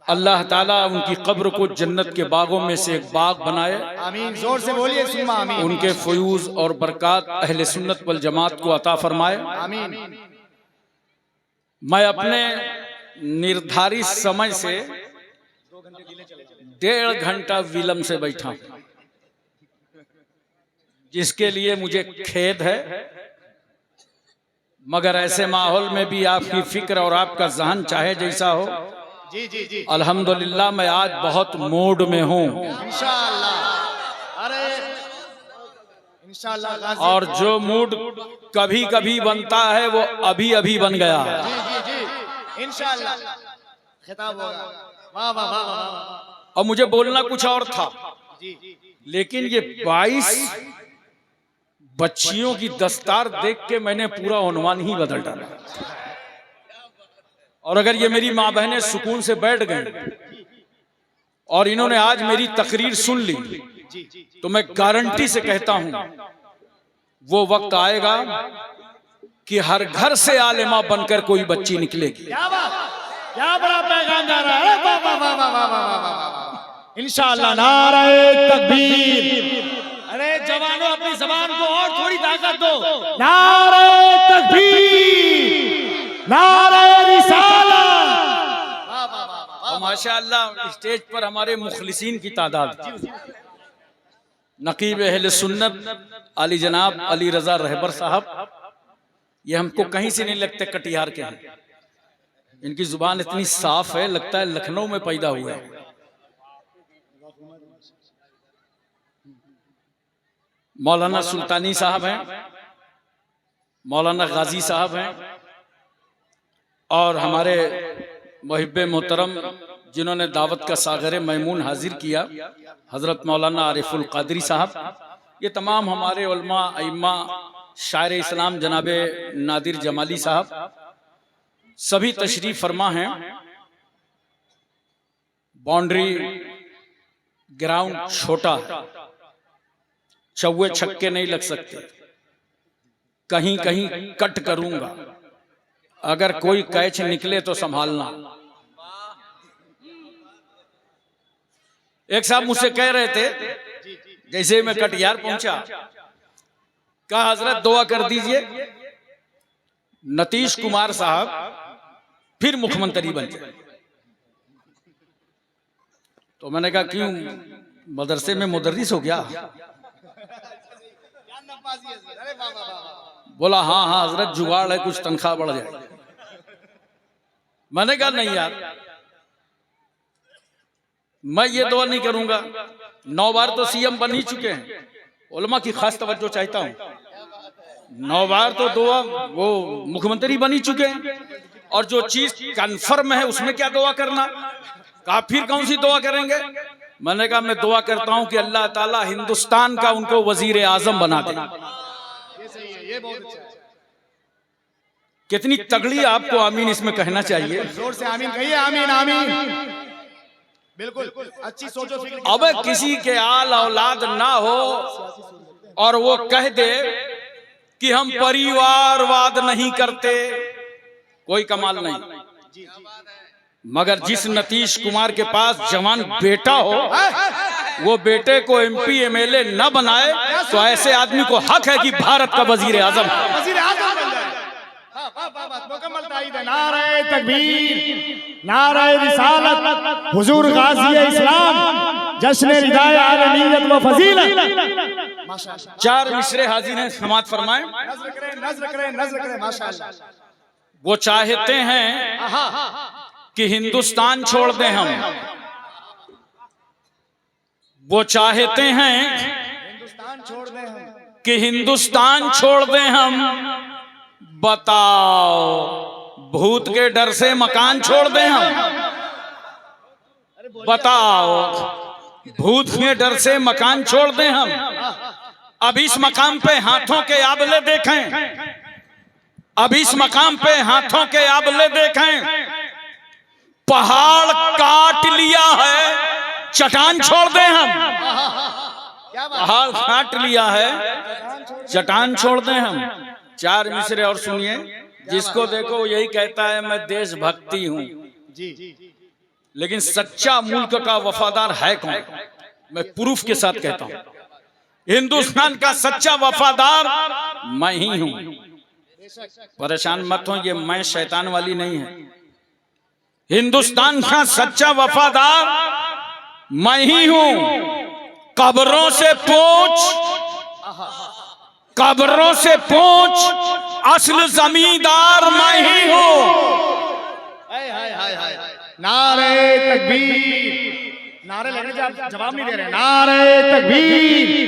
अल्लाह ताला उनकी कब्र को जन्नत के बागों में से एक बाग बनाए। आमीन। जोर से बोलिए सुम्मा आमीन। उनके फयूज और बरकत अहले सुन्नत वल जमात को अता फरमाए। आमीन। मैं अपने निर्धारित समय से 1.5 घंटा विलंब से बैठा हूं, जिसके लिए मुझे खेद है, मगर ऐसे माहौल में भी आपकी फिक्र और आपका जहन चाहे जैसा हो, जी जी जी, अल्हम्दुलिल्लाह मैं आज बहुत मूड में हूँ इंशाअल्लाह। अरे इंशाअल्लाह। और जो मूड कभी कभी बनता है वो अभी अभी बन गया है। जी जी जी, इंशाअल्लाह खिताब होगा। वाह वाह वाह वाह। और मुझे बोलना कुछ और था, जी, लेकिन ये 22 बच्चियों की दस्तार देख के मैंने पूरा उन्वान ही बदल डाला। और अगर ये मेरी माँ बहनें सुकून से बैठ गई और इन्होंने आज मेरी तकरीर सुन ली, तो मैं गारंटी से कहता हूं वो वक्त आएगा कि हर घर से आलिमा बनकर कोई बच्ची निकलेगी। क्या बात, क्या बड़ा पैगाम जा रहा है। वाह वाह वाह वाह वाह वाह। इंशाअल्लाह। नारे तकबीर। अरे जवानों अपनी जबान को और थोड़ी ताकत दो। नारे तकबीर, नारे रिसालत। और माशाअल्लाह स्टेज पर हमारे मुखलिसीन की तादाद, नकीब अहले सुन्नत अली जनाब अली रजा रहबर साहब, ये हमको कहीं से नहीं लगते कटिहार के हैं। इनकी जुबान इतनी साफ है, लगता है लखनऊ में पैदा हुआ है। मौलाना सुल्तानी साहब हैं, मौलाना गाजी साहब हैं, और हमारे मुहिब्बे मोहतरम जिन्होंने दावत का सागरे मैमून हाजिर किया, हजरत मौलाना आरिफुल कादरी साहब। ये तमाम हमारे उलमा अइम्मा, शायर इस्लाम जनाबे नादिर जमाली साहब, सभी तशरीफ फरमा हैं। बाउंड्री ग्राउंड छोटा, चौवे छक्के नहीं लग सकते, कहीं कहीं कट करूंगा, अगर कोई कैच निकले तो संभालना। एक साहब मुझसे कह रहे थे, जैसे मैं कटिहार पहुंचा, कहा हजरत दुआ कर दीजिए नीतीश कुमार साहब फिर मुख्यमंत्री बन जाए। तो मैंने कहा क्यों, मदरसे में मुदर्रिस हो गया? बोला हाँ हाँ हजरत जुगाड़ है, कुछ तनख्वाह बढ़ जाए। मैंने कहा नहीं यार, मैं ये दुआ नहीं करूंगा, 9 बार तो सीएम बन ही चुके हैं, उलमा की खास तवज्जो चाहता हूं। 9 बार तो दुआ वो मुख्यमंत्री बन ही चुके हैं, और जो चीज कन्फर्म है उसमें क्या दुआ करना, कहा फिर कौन सी दुआ करेंगे? मैंने कहा मैं दुआ करता हूं कि अल्लाह ताला हिंदुस्तान का उनको वजीर आजम बना दे। ये सही है, ये बहुत अच्छा है। कितनी तगड़ी आपको आमीन इसमें कहना चाहिए। जोर से आमीन कहिए। आमीन आमीन। बिल्कुल अच्छी सोचो फिक्र। अब किसी के आल औलाद ना हो और वो कह दे कि हम परिवारवाद नहीं करते, कोई कमाल नहीं। मगर जिस नीतीश कुमार के पास जवान बेटा हो, वो बेटे को एमपी एमएलए न बनाए, तो ऐसे आदमी को हक है कि भारत का वजीर आजम वजीर आजम बन जाए। मुकम्मल ताईद है। नारे तकबीर, नारे रिसालत, हुजूर गाज़ी इस्लाम, जश्न रिदाए आलमियत व फजीलत। माशाअल्लाह। 4 मिसरे हाजिर हैं, समात फरमाएं। नज़्र करें, नज़्र करें, नज़्र करें। माशाअल्लाह। वो चाहते हैं कि हिंदुस्तान छोड़ दें हम, वो चाहते हैं हिंदुस्तान छोड़ दें हम, कि हिंदुस्तान छोड़ दें हम। बताओ, भूत के डर से मकान छोड़ दें हम? बताओ, भूत के डर से मकान छोड़ दें हम? अब इस मकाम पे हाथों के आबले देखें, अब इस मकाम पे हाथों के आबले देखें। पहाड़ काट लिया है, चट्टान छोड़ दें हम? पहाड़ काट लिया है, चट्टान छोड़ दें हम? 4 मिसरे और सुनिए, जिसको देखो यही कहता है मैं देशभक्ति हूं। लेकिन सच्चा मुल्क का वफादार है कौन? मैं प्रूफ के साथ कहता हूं, हिंदुस्तान का सच्चा वफादार मैं ही हूं। परेशान मत हो, ये मैं शैतान वाली नहीं है। हिंदुस्तान का सच्चा वफादार मैं ही हूं। कब्रों से पूछ असल जमींदार मैं ही हूं। नारे तकबीर, नारे लगने से आप जवाब नहीं दे रहे। नारे तकबीर,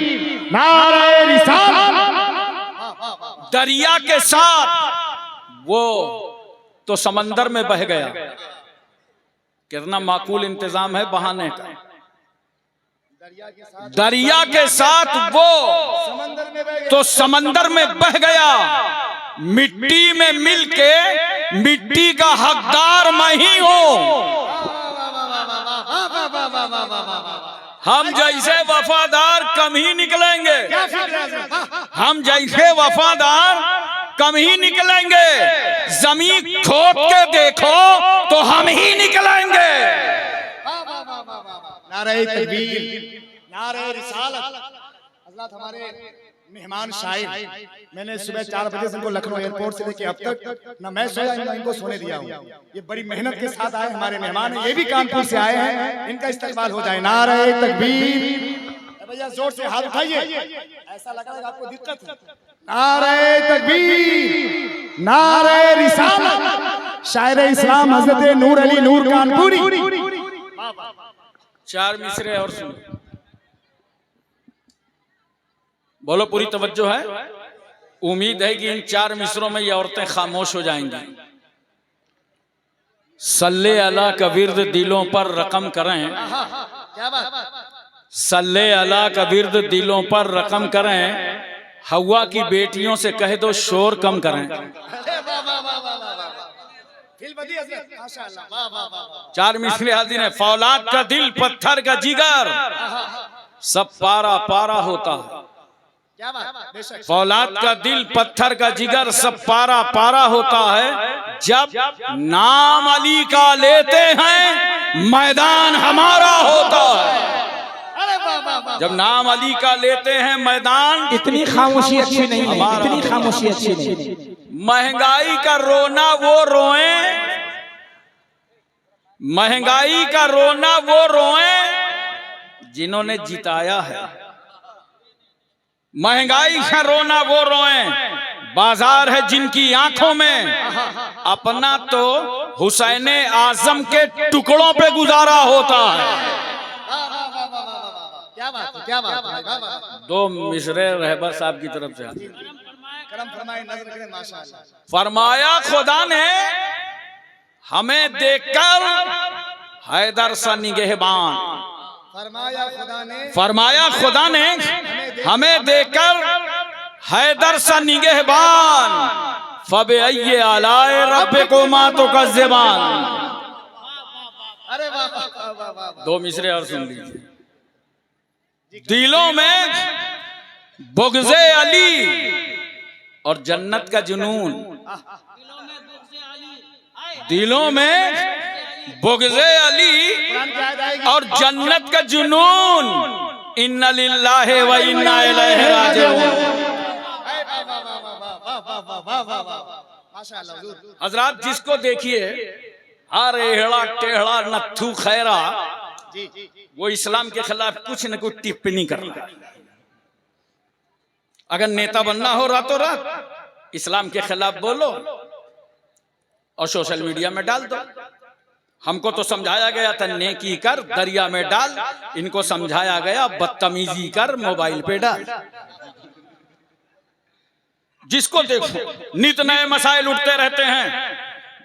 नारे रिसालत। दरिया के साथ वो तो समंदर में बह गया, कितना माकूल इंतजाम है बहाने का। दरिया के साथ वो तो समंदर में बह गया, मिट्टी में मिलके मिट्टी का हकदार मैं ही हूं। हम जैसे वफादार कम ही निकलेंगे, हम जैसे वफादार कम ही निकलेंगे। जमीन खोद के देखो तो हम ही निकलेंगे। नारे तकबीर, नारे रिसालत। हज़रत हमारे मेहमान शायर, मैंने सुबह 4 बजे से इनको लखनऊ एयरपोर्ट से लेके अब तक ना मैं सोया ना इनको सोने दिया हूं। ये बड़ी मेहनत के साथ आए हमारे मेहमान हैं, ये भी कानपुर से आए हैं, इनका इस्तकबाल हो जाए। नारे तकबीर। भैया जोर से हाथ उठाइए, ऐसा लग रहा है आपको दिक्कत है। नारे तकबीर, नारे रिसालत। शायर इस्लाम हजरत नूर अली नूर कानपुरी। 4 मिसरे और सुनो, बोलो पूरी तवज्जो है। उम्मीद है कि इन 4 मिसरों में ये औरतें खामोश हो जाएंगी। सल्ले अला का विर्द दिलों पर रकम करें, क्या बात? सल्ले अला का विर्द दिलों पर रकम करें। हवा की बेटियों से कह दो शोर कम करें। 4 मिसरे हाजिर है। फौलाद का दिल पत्थर का जिगर, सब पारा पारा होता है। क्या बात? फौलाद का दिल पत्थर का जिगर, सब पारा पारा होता है। जब नाम अली का लेते हैं मैदान हमारा होता है। जब नाम अली का लेते हैं मैदान, इतनी खामोशी अच्छी नहीं है, इतनी खामोशी अच्छी नहीं। महंगाई का रोना वो रोए, महंगाई का रोना वो रोए जिन्होंने जिताया है। महंगाई का रोना वो रोए, बाजार है जिनकी आंखों में। अपना तो हुसैन आजम के टुकड़ों पे गुजारा होता है। क्या बात? क्या बात? 2 मिसरे रहबर साहब की तरफ से करम फरमाए, नज़र करें माशाअल्लाह। फरमाया खुदा ने हमें देखकर हैदर सा निगहबान, फरमाया खुदा ने हमें देखकर हैदर सा निगहबान। फबे अय्ये आलाए रब्बिकुमा तुकज़्ज़िबान। अरे वाह। 2 मिसरे और सुन लीजिए। दिलों में बुग़्ज़े अली और जन्नत का जुनून, दिलों में बुग़्ज़े अली और जन्नत का जुनून। इन्ना लिल्लाहि व इन्ना इलैहि राजिऊन। हजरात, जिसको देखिए हर एहड़ा टेढ़ा नत्थू खैरा, वो इस्लाम के खिलाफ कुछ न कुछ टिप्पणी कर रहा है। अगर नेता बनना हो रातों रात इस्लाम के खिलाफ बोलो और सोशल मीडिया में डाल दो। हमको तो समझाया गया था नेकी कर दरिया में डाल, इनको समझाया गया बदतमीजी कर मोबाइल पे डाल। जिसको देखो नित नए मसाइल उठते रहते हैं।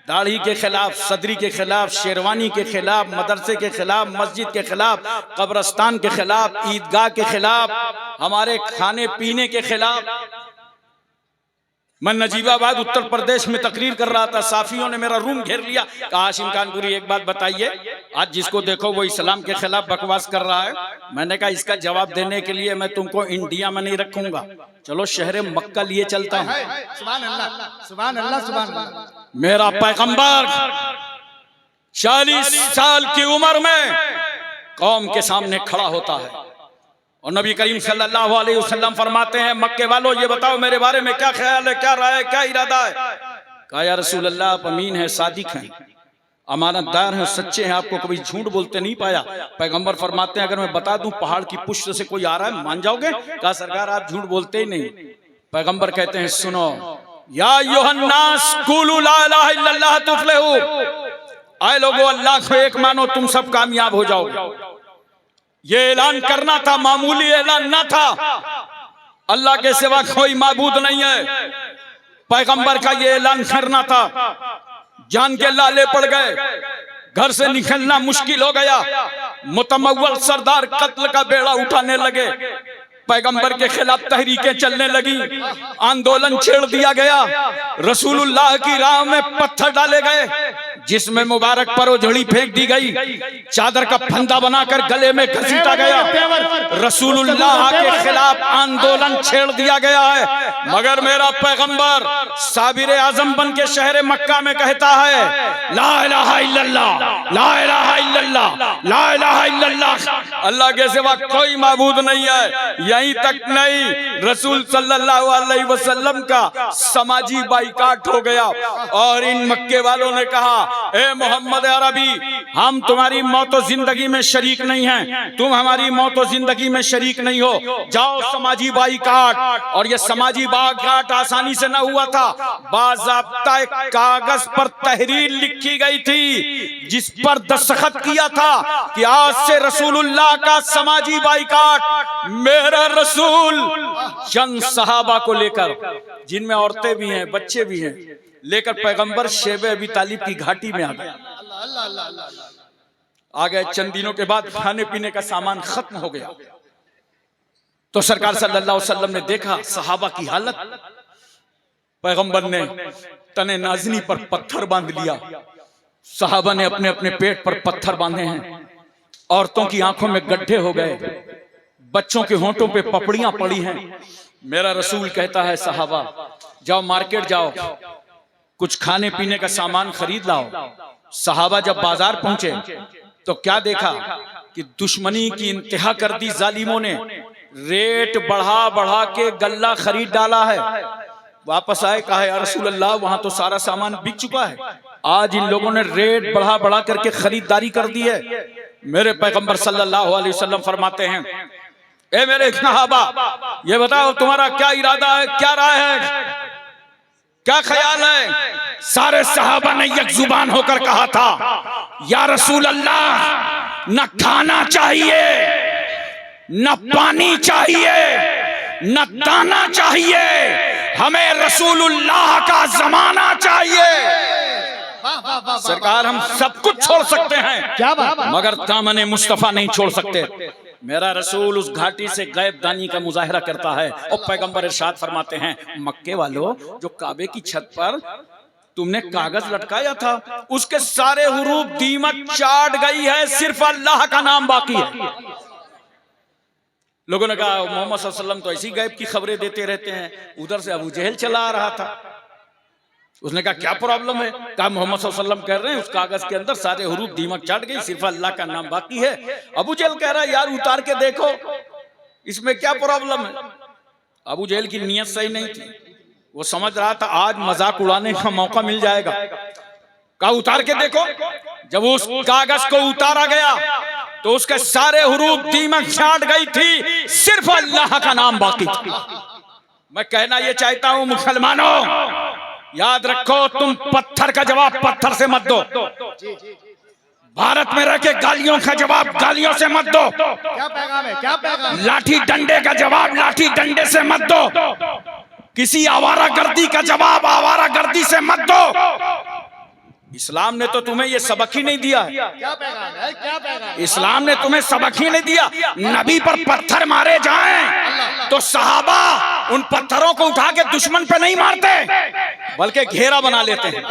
दाढ़ी के खिलाफ, सदरी के खिलाफ, शेरवानी के खिलाफ, मदरसे के खिलाफ, मस्जिद के खिलाफ, कब्रस्तान के खिलाफ, ईदगाह के खिलाफ, हमारे खाने पीने के खिलाफ। मैं नजीबाबाद उत्तर प्रदेश में तकरीर कर रहा था, साफियों ने मेरा रूम घेर लिया। कहा हाशिम कानपुरी एक बात बताइए, आज जिसको देखो वो इस्लाम के खिलाफ बकवास कर रहा है। मैंने कहा इसका जवाब देने के लिए मैं तुमको इंडिया में नहीं रखूंगा, चलो शहर मक्का लिए चलता हूँ। सुभान अल्लाह, सुभान अल्लाह, सुभान अल्लाह। मेरा पैगंबर 40 साल की उम्र में कौम के सामने खड़ा होता है और नबी करीम सल्लल्लाहु अलैहि वसल्लम फरमाते हैं, मक्के वालों ये बताओ मेरे बारे में क्या ख्याल है, क्या राय है, क्या इरादा है। कहा या रसूल अल्लाह, आप अमीन हैं, सादिक हैं, अमानतदार हैं, सच्चे हैं, आपको कभी झूठ बोलते नहीं पाया। पैगंबर फरमाते हैं, अगर मैं बता दूं पहाड़ की पुष्ट से कोई आ रहा है, मान जाओगे? कहा सरकार आप झूठ बोलते ही नहीं। पैगंबर कहते हैं, सुनो, या अय्युहन्नास कुलू ला इलाहा इल्लल्लाह तुफ्लिहू, आए लोगों अल्लाह को एक मानो, तुम सब कामयाब हो जाओगे। ये ऐलान करना था, मामूली ऐलान ना था। अल्लाह के सिवा कोई माबूद नहीं है, पैगंबर का ये ऐलान करना था। जान के लाले पड़ गए, घर से निकलना मुश्किल हो गया, मुतमव्वल सरदार कत्ल का बेड़ा उठाने लगे, पैगंबर के खिलाफ तहरीकें चलने लगी, आंदोलन छेड़ दिया गया, रसूलुल्लाह की राह में पत्थर डाले गए, जिसमें मुबारक पर झड़ी फेंक दी गई, चादर का फंदा बनाकर गले में घसीटा गया, रसूलुल्लाह के खिलाफ आंदोलन छेड़ दिया गया है। मगर मेरा पैगंबर साबिर आजम बन के शहर मक्का में कहता है, ला इलाहा इल्लल्लाह, ला इलाहा इल्लल्लाह, ला इलाहा इल्लल्लाह, अल्लाह के सिवा कोई माबूद नहीं है। यहीं तक नहीं, रसूल सल्लल्लाहु अलैहि वसल्लम का समाजी बाइकाट हो गया और इन मक्के वालों ने कहा, ए मोहम्मद अरबी, हम तुम्हारी मौत और जिंदगी में शरीक नहीं हैं, तुम हमारी मौत और जिंदगी में शरीक नहीं हो, जाओ समाजी बाइकाट। और ये समाजी बाइकाट आसानी से न हुआ था, बाज़ाब्ता एक कागज पर तहरीर लिखी गई थी, जिस पर दस्तखत किया था कि आज से रसूलुल्लाह का समाजी बाइकाट। मेरा रसूल चंद सहाबा को लेकर, जिनमें औरतें भी हैं, बच्चे भी हैं, लेकर पैगंबर शेब अबी तालिब की घाटी में आ गए। आ गए, चंद दिनों के बाद खाने पीने का सामान खत्म हो गया, तो सरकार सल्लल्लाहु अलैहि वसल्लम ने देखा सहाबा की हालत। पैगंबर ने तने नाज़नी पर पत्थर बांध लिया, सहाबा ने अपने अपने पेट पर पत्थर बांधे हैं, औरतों की आंखों में गड्ढे हो गए, बच्चों के होंठों पे पपड़ियां पड़ी हैं। मेरा रसूल कहता है, सहाबा जाओ मार्केट जाओ, कुछ खाने पीने का सामान खरीद लाओ। सहाबा जब बाजार पहुंचे तो क्या देखा कि दुश्मनी की इंतहा कर दी जालिमों ने, रेट बढ़ा बढ़ा के गल्ला खरीद डाला है। वापस आए, कहा या रसूल अल्लाह, वहां तो सारा सामान बिक चुका है, आज इन लोगों ने रेट बढ़ा बढ़ा करके खरीदारी कर दी है। मेरे पैगंबर सल्लल्लाहु अलैहि वसल्लम फरमाते हैं, ए मेरे सहाबा, ये बताओ तुम्हारा क्या इरादा है, क्या राय है, क्या ख्याल है? सारे सहाबा ने एक जुबान होकर कहा था, या रसूल अल्लाह, न खाना चाहिए, न पानी चाहिए, न दाना चाहिए, हमें रसूलुल्लाह का जमाना चाहिए। सरकार हम सब कुछ छोड़ सकते हैं, क्या बात, मगर दामने मुस्तफा नहीं छोड़ सकते। मेरा रसूल उस घाटी से गैब दानी का मुजाहरा करता है और पैगंबर इरशाद फरमाते हैं, मक्के वालों, जो काबे की छत पर तुमने कागज लटकाया था, उसके सारे हुरूफ दीमक चाट गई है, सिर्फ अल्लाह का नाम बाकी है। लोगों ने कहा, मोहम्मद सल्लल्लाहु अलैहि वसल्लम तो ऐसी गैब की खबरें देते रहते हैं। उधर से अबू जहल चला आ रहा था, उसने कहा क्या प्रॉब्लम है? कहा मोहम्मद सल्लल्लाहु अलैहि वसल्लम कह रहे हैं उस कागज के अंदर सारे हुरूफ दीमक चाट गई, सिर्फ अल्लाह का नाम बाकी है। अबू जहल कह रहा है, यार उतार के देखो, इसमें क्या प्रॉब्लम है? अबू जहल की नीयत सही नहीं थी, वो समझ रहा था आज मजाक उड़ाने का मौका मिल जाएगा। कहा उतार के देखो। जब उस कागज को उतारा गया तो उसके सारे हुरूफ दीमक चाट गई थी, सिर्फ अल्लाह का नाम बाकी था। मैं कहना ये चाहता हूं, मुसलमानों याद रखो, तुम पत्थर का जवाब पत्थर से मत दो, भारत में रह के गालियों का जवाब गालियों से मत दो, क्या पैगाम है, क्या पैगाम? लाठी डंडे का जवाब लाठी डंडे से मत दो, किसी आवारागर्दी का जवाब आवारागर्दी से मत दो। इस्लाम ने तो तुम्हें ये सबक ही नहीं दिया है। क्या पैगाम है, क्या पैगाम? इस्लाम ने तुम्हें सबक ही नहीं दिया। नबी पर पत्थर मारे जाएं तो सहाबा उन पत्थरों को उठा के दुश्मन पे नहीं मारते, बल्कि घेरा बना लेते हैं।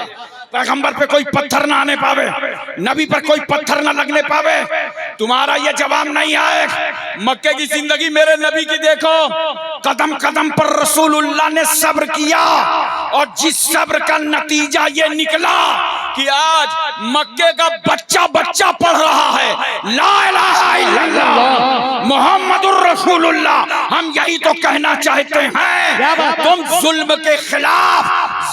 पैगंबर पे कोई पत्थर ना आने पावे, नबी पर कोई पत्थर ना लगने पावे। तुम्हारा ये जवाब नहीं आए। मक्के की जिंदगी मेरे नबी की देखो, कदम कदम पर रसूलुल्लाह ने सब्र किया और जिस सब्र का नतीजा ये निकला, कि आज मक्के का बच्चा बच्चा पढ़ रहा है ला इलाहा इल्लल्लाह मुहम्मदुर रसूलुल्लाह। हम यही तो कहना चाहते हैं, तुम जुल्म के खिलाफ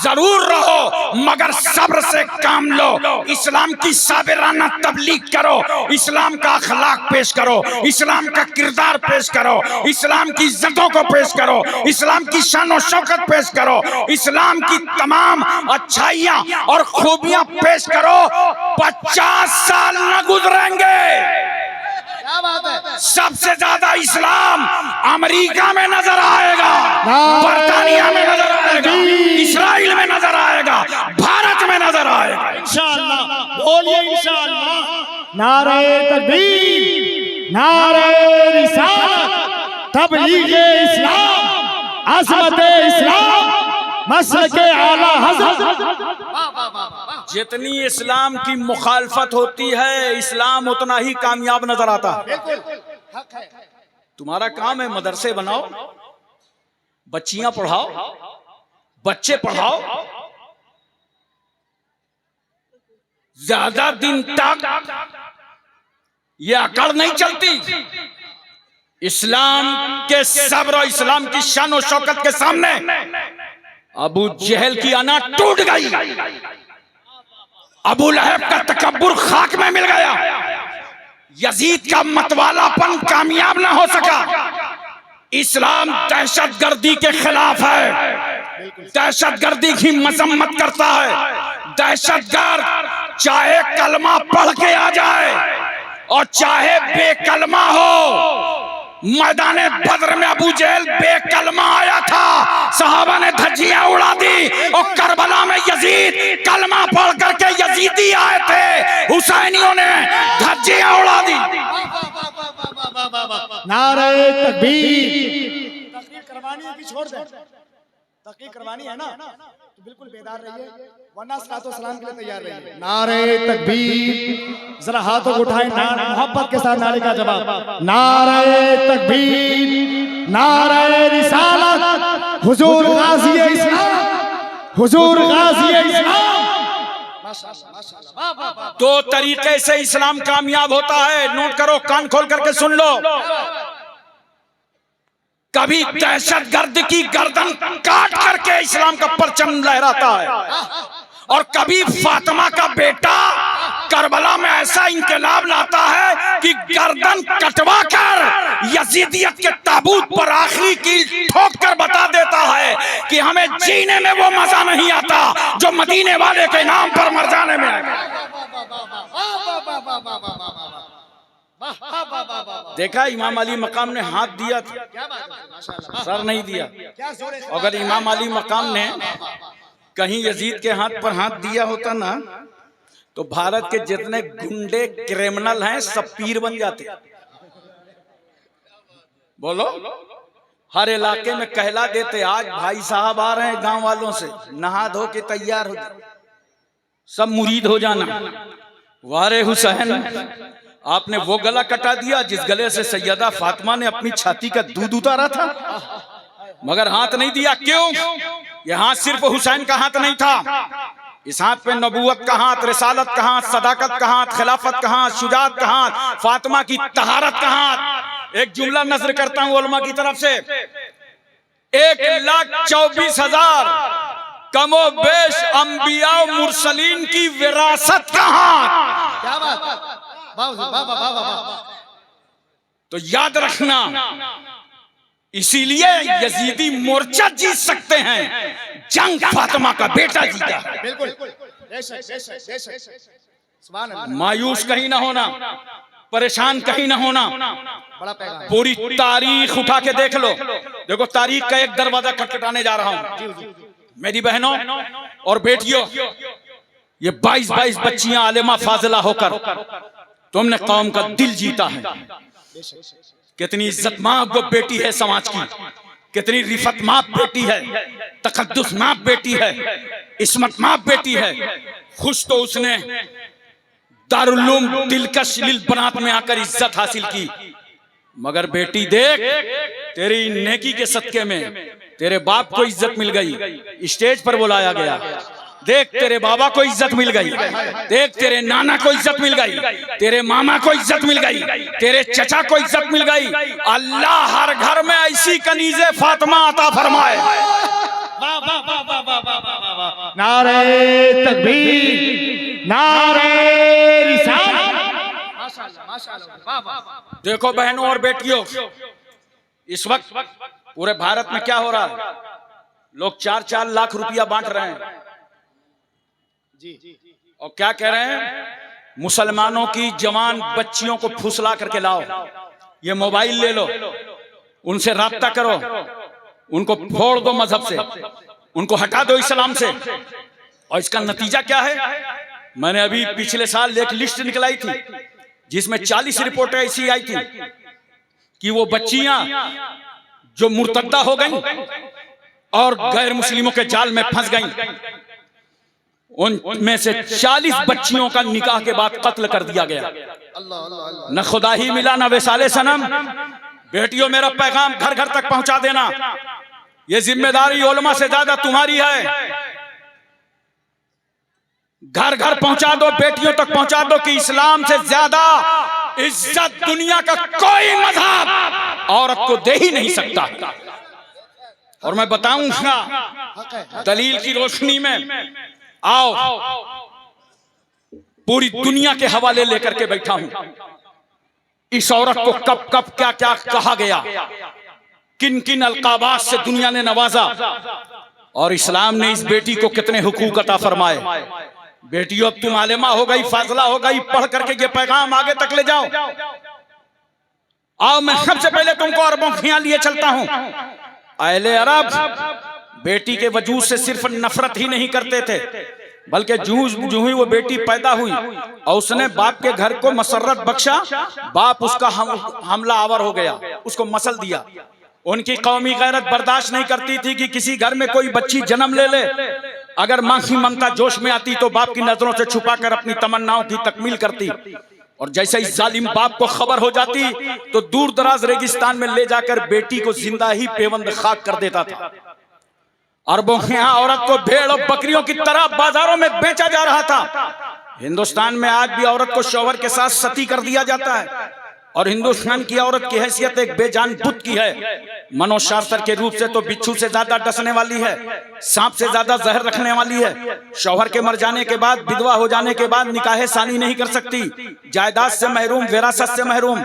जरूर रहो मगर सब्र से काम लो। इस्लाम की साबिराना तबलीग करो, इस्लाम का अखलाक पेश करो, इस्लाम का किरदार पेश करो, इस्लाम की इज्जतों को पेश करो, इस्लाम की शान और शौकत पेश करो, इस्लाम की तमाम अच्छाइयां और खूबियां पेश करो। 50 साल न गुजरेंगे, सबसे ज्यादा इस्लाम अमेरिका में नजर आएगा, बर्तानिया में नजर आएगा, इस्राइल में नजर आएगा, भारत में नजर आएगा इंशाअल्लाह। बोलिए इंशाअल्लाह। नारे तकबीर, नारे रिसालत, तबलीगे इस्लाम, अज़मत इस्लाम, मसलके आला हज़रत। जितनी इस्लाम की मुखालफत होती है, इस्लाम उतना ही कामयाब नजर आता है। तुम्हारा काम है मदरसे बनाओ, बच्चियां पढ़ाओ, बच्चे पढ़ाओ, ज्यादा दिन तक ये अकड़ नहीं चलती। इस्लाम के सब्र और इस्लाम की शान और शौकत के सामने अबू जहल की अना टूट गई, अबू लहब का तकब्बुर खाक में मिल गया, यजीद का मतवालापन कामयाब ना हो सका। इस्लाम दहशतगर्दी के खिलाफ है, दहशतगर्दी की मजम्मत करता है। दहशतगर्द चाहे कलमा पढ़ के आ जाए और चाहे बेकलमा हो। मैदाने बद्र में अबू जहल बेकलमा आया था, सहाबा ने धज्जियां उड़ा दी, और करबला में यजीद कलमा पढ़ करके यजीदी आए थे, हुसैनियों ने धज्जियां उड़ा दी। नारे तकबीर। तकरीर करवानी है कि छोड़ दे? तकरीर करवानी है ना, तो बिल्कुल बेदार रहिए, वरना सलातो सलाम के लिए तैयार रहिए। नारे तकबीर, जरा हाथों को उठाएं, मोहब्बत के साथ नारे का जवाब। नारे तकबीर, नारे रिसालत, हुजूर गाज़ी इस्लाम, हुजूर गाज़ी इस्लाम। दो तरीके से इस्लाम कामयाब होता है, नोट करो, कान खोल करके सुन लो। कभी दहशतगर्द की गर्दन काट करके इस्लाम का परचम लहराता है, और कभी फातिमा का बेटा करबला में ऐसा इंकलाब लाता है कि गर्दन कटवा कर यजीदियत के ताबूत पर आखिरी कील ठोक कर बता देता है कि हमें जीने में वो मजा नहीं आता जो मदीने वाले के नाम पर मर जाने में आएगा। देखा इमाम अली मकाम ने हाथ दिया था, सर नहीं दिया। अगर इमाम अली मकाम ने कहीं यजीद के हाथ पर हाथ दिया होता ना, तो भारत के जितने गुंडे क्रिमिनल हैं सब पीर बन जाते। बोलो, हर इलाके में कहला देते, आज भाई साहब आ रहे हैं गांव वालों से, नहा धो के तैयार हो जाए, सब मुरीद हो जाना। वारे हुसैन, आपने वो गला कटा दिया जिस गले से सैयदा फातिमा ने अपनी छाती का दूध उतारा था, मगर हाथ नहीं दिया। क्यों? ये हाथ सिर्फ हुसैन का हाथ नहीं था, इस हाथ पे नबूवत का हाथ, रिसालत का हाथ, सदाकत का हाथ, खिलाफत का हाथ, शुजाअत का हाथ, फातिमा की तहारत का हाथ। एक जुमला नज़र करता हूं उलमा की तरफ से, 1,24,000 कमो बेश अंबिया मुरसलीन की विरासत का हाथ। क्या बात, तो याद रखना, इसीलिए यजीदी मोर्चा जीत सकते हैं, जंग फातिमा का बेटा जीता। बिल्कुल। मायूस कहीं ना होना, परेशान कहीं ना होना। बड़ा पैगाम। पूरी तारीख उठा के देख लो, देखो तारीख का एक दरवाजा खटखटाने जा रहा हूं। मेरी बहनों और बेटियों, ये 22 बच्चियां आलिमा फाजिला होकर तुमने कौम का दिल जीता है। कितनी इज्जतमाब वो बेटी है समाज की, कितनी रिफतमाब बेटी है, तकद्दुसमाब बेटी है, इस्मतमाब बेटी है। खुश तो उसने दारुल उलूम दिलकश लिल बनात में आकर इज्जत हासिल की, मगर बेटी देख, तेरी नेकी के सदके में तेरे बाप को इज्जत मिल गई, स्टेज पर बुलाया गया, देख तेरे बाबा को इज्जत मिल गई, देख तेरे नाना को इज्जत मिल गई, तेरे मामा को इज्जत मिल गई, तेरे चचा को इज्जत मिल गई। अल्लाह हर घर में ऐसी कनीज़े फातिमा अता फरमाए। नारे तकबीर, नारे रिसालत। देखो बहनों और बेटियों, इस वक्त पूरे भारत में क्या हो रहा है, लोग 4-4 लाख रुपया बांट रहे हैं और क्या कह रहे हैं, मुसलमानों की जवान बच्चियों को फुसला करके लाओ, ये मोबाइल ले लो, उनसे राब्ता करो, उनको फोड़ दो मजहब से, उनको हटा दो इस्लाम से। और इसका नतीजा क्या है, मैंने अभी पिछले साल एक लिस्ट निकलाई थी जिसमें 40 रिपोर्टें ऐसी आई थी कि वो बच्चियां जो मुर्तद्दा हो गईं और गैर मुस्लिमों के जाल में फंस गईं, उनमें से 40 बच्चियों का निकाह के बाद कत्ल कर दिया गया। न खुदा ही मिला न वैसाले सनम। बेटियों, मेरा पैगाम घर घर तक पहुंचा देना, ये जिम्मेदारी उलमा से ज्यादा तुम्हारी है। घर घर पहुंचा दो, बेटियों तक पहुंचा दो कि इस्लाम से ज्यादा इज्जत दुनिया का कोई मजहब औरत को दे ही नहीं सकता। और मैं बताऊंगा दलील की रोशनी में, आओ पूरी दुनिया के हवाले लेकर के बैठा हूं। इस औरत को कब कब क्या क्या कहा गया, किन किन अलकाबात से दुनिया ने नवाजा, और इस्लाम ने इस बेटी को कितने हुकूक अता फरमाए। बेटियों, अब तुम आलिमा हो गई, फाजला हो गई, पढ़ करके ये पैगाम आगे तक ले जाओ। आओ मैं सबसे पहले तुमको अरबों खियां लिए चलता हूं। अहले अरब बेटी के वजूद से सिर्फ नफरत ही नहीं करते थे, बल्कि जूं ही वो बेटी पैदा हुई और उसने बाप के घर को मसरत बख्शा, बाप उसका हमला आवर हो गया, उसको मसल दिया। उनकी कौमी गैरत बर्दाश्त नहीं करती थी कि किसी घर में कोई बच्ची जन्म ले ले, अगर मां की ममता जोश में आती तो बाप की नजरों से छुपाकर अपनी तमन्नाओं की तकमील करती। और जैसे इस जालिम बाप को खबर हो जाती तो दूर दराज रेगिस्तान में ले जाकर बेटी को जिंदा ही पेवंद खाक कर देता था। अरबों के यहाँ औरत को भेड़ और बकरियों की तरह बाजारों में बेचा जा रहा था। हिंदुस्तान में आज भी औरत को शौहर के साथ सती कर दिया जाता है, और हिंदुस्तान की औरत की हैसियत एक बेजान बुत की है। मनोशास्त्र के रूप से तो बिच्छू से ज्यादा डसने वाली है, सांप से ज्यादा जहर रखने वाली है। शौहर के मर जाने के बाद, विधवा हो जाने के बाद निकाह सानी नहीं कर सकती, जायदाद से महरूम, विरासत से महरूम।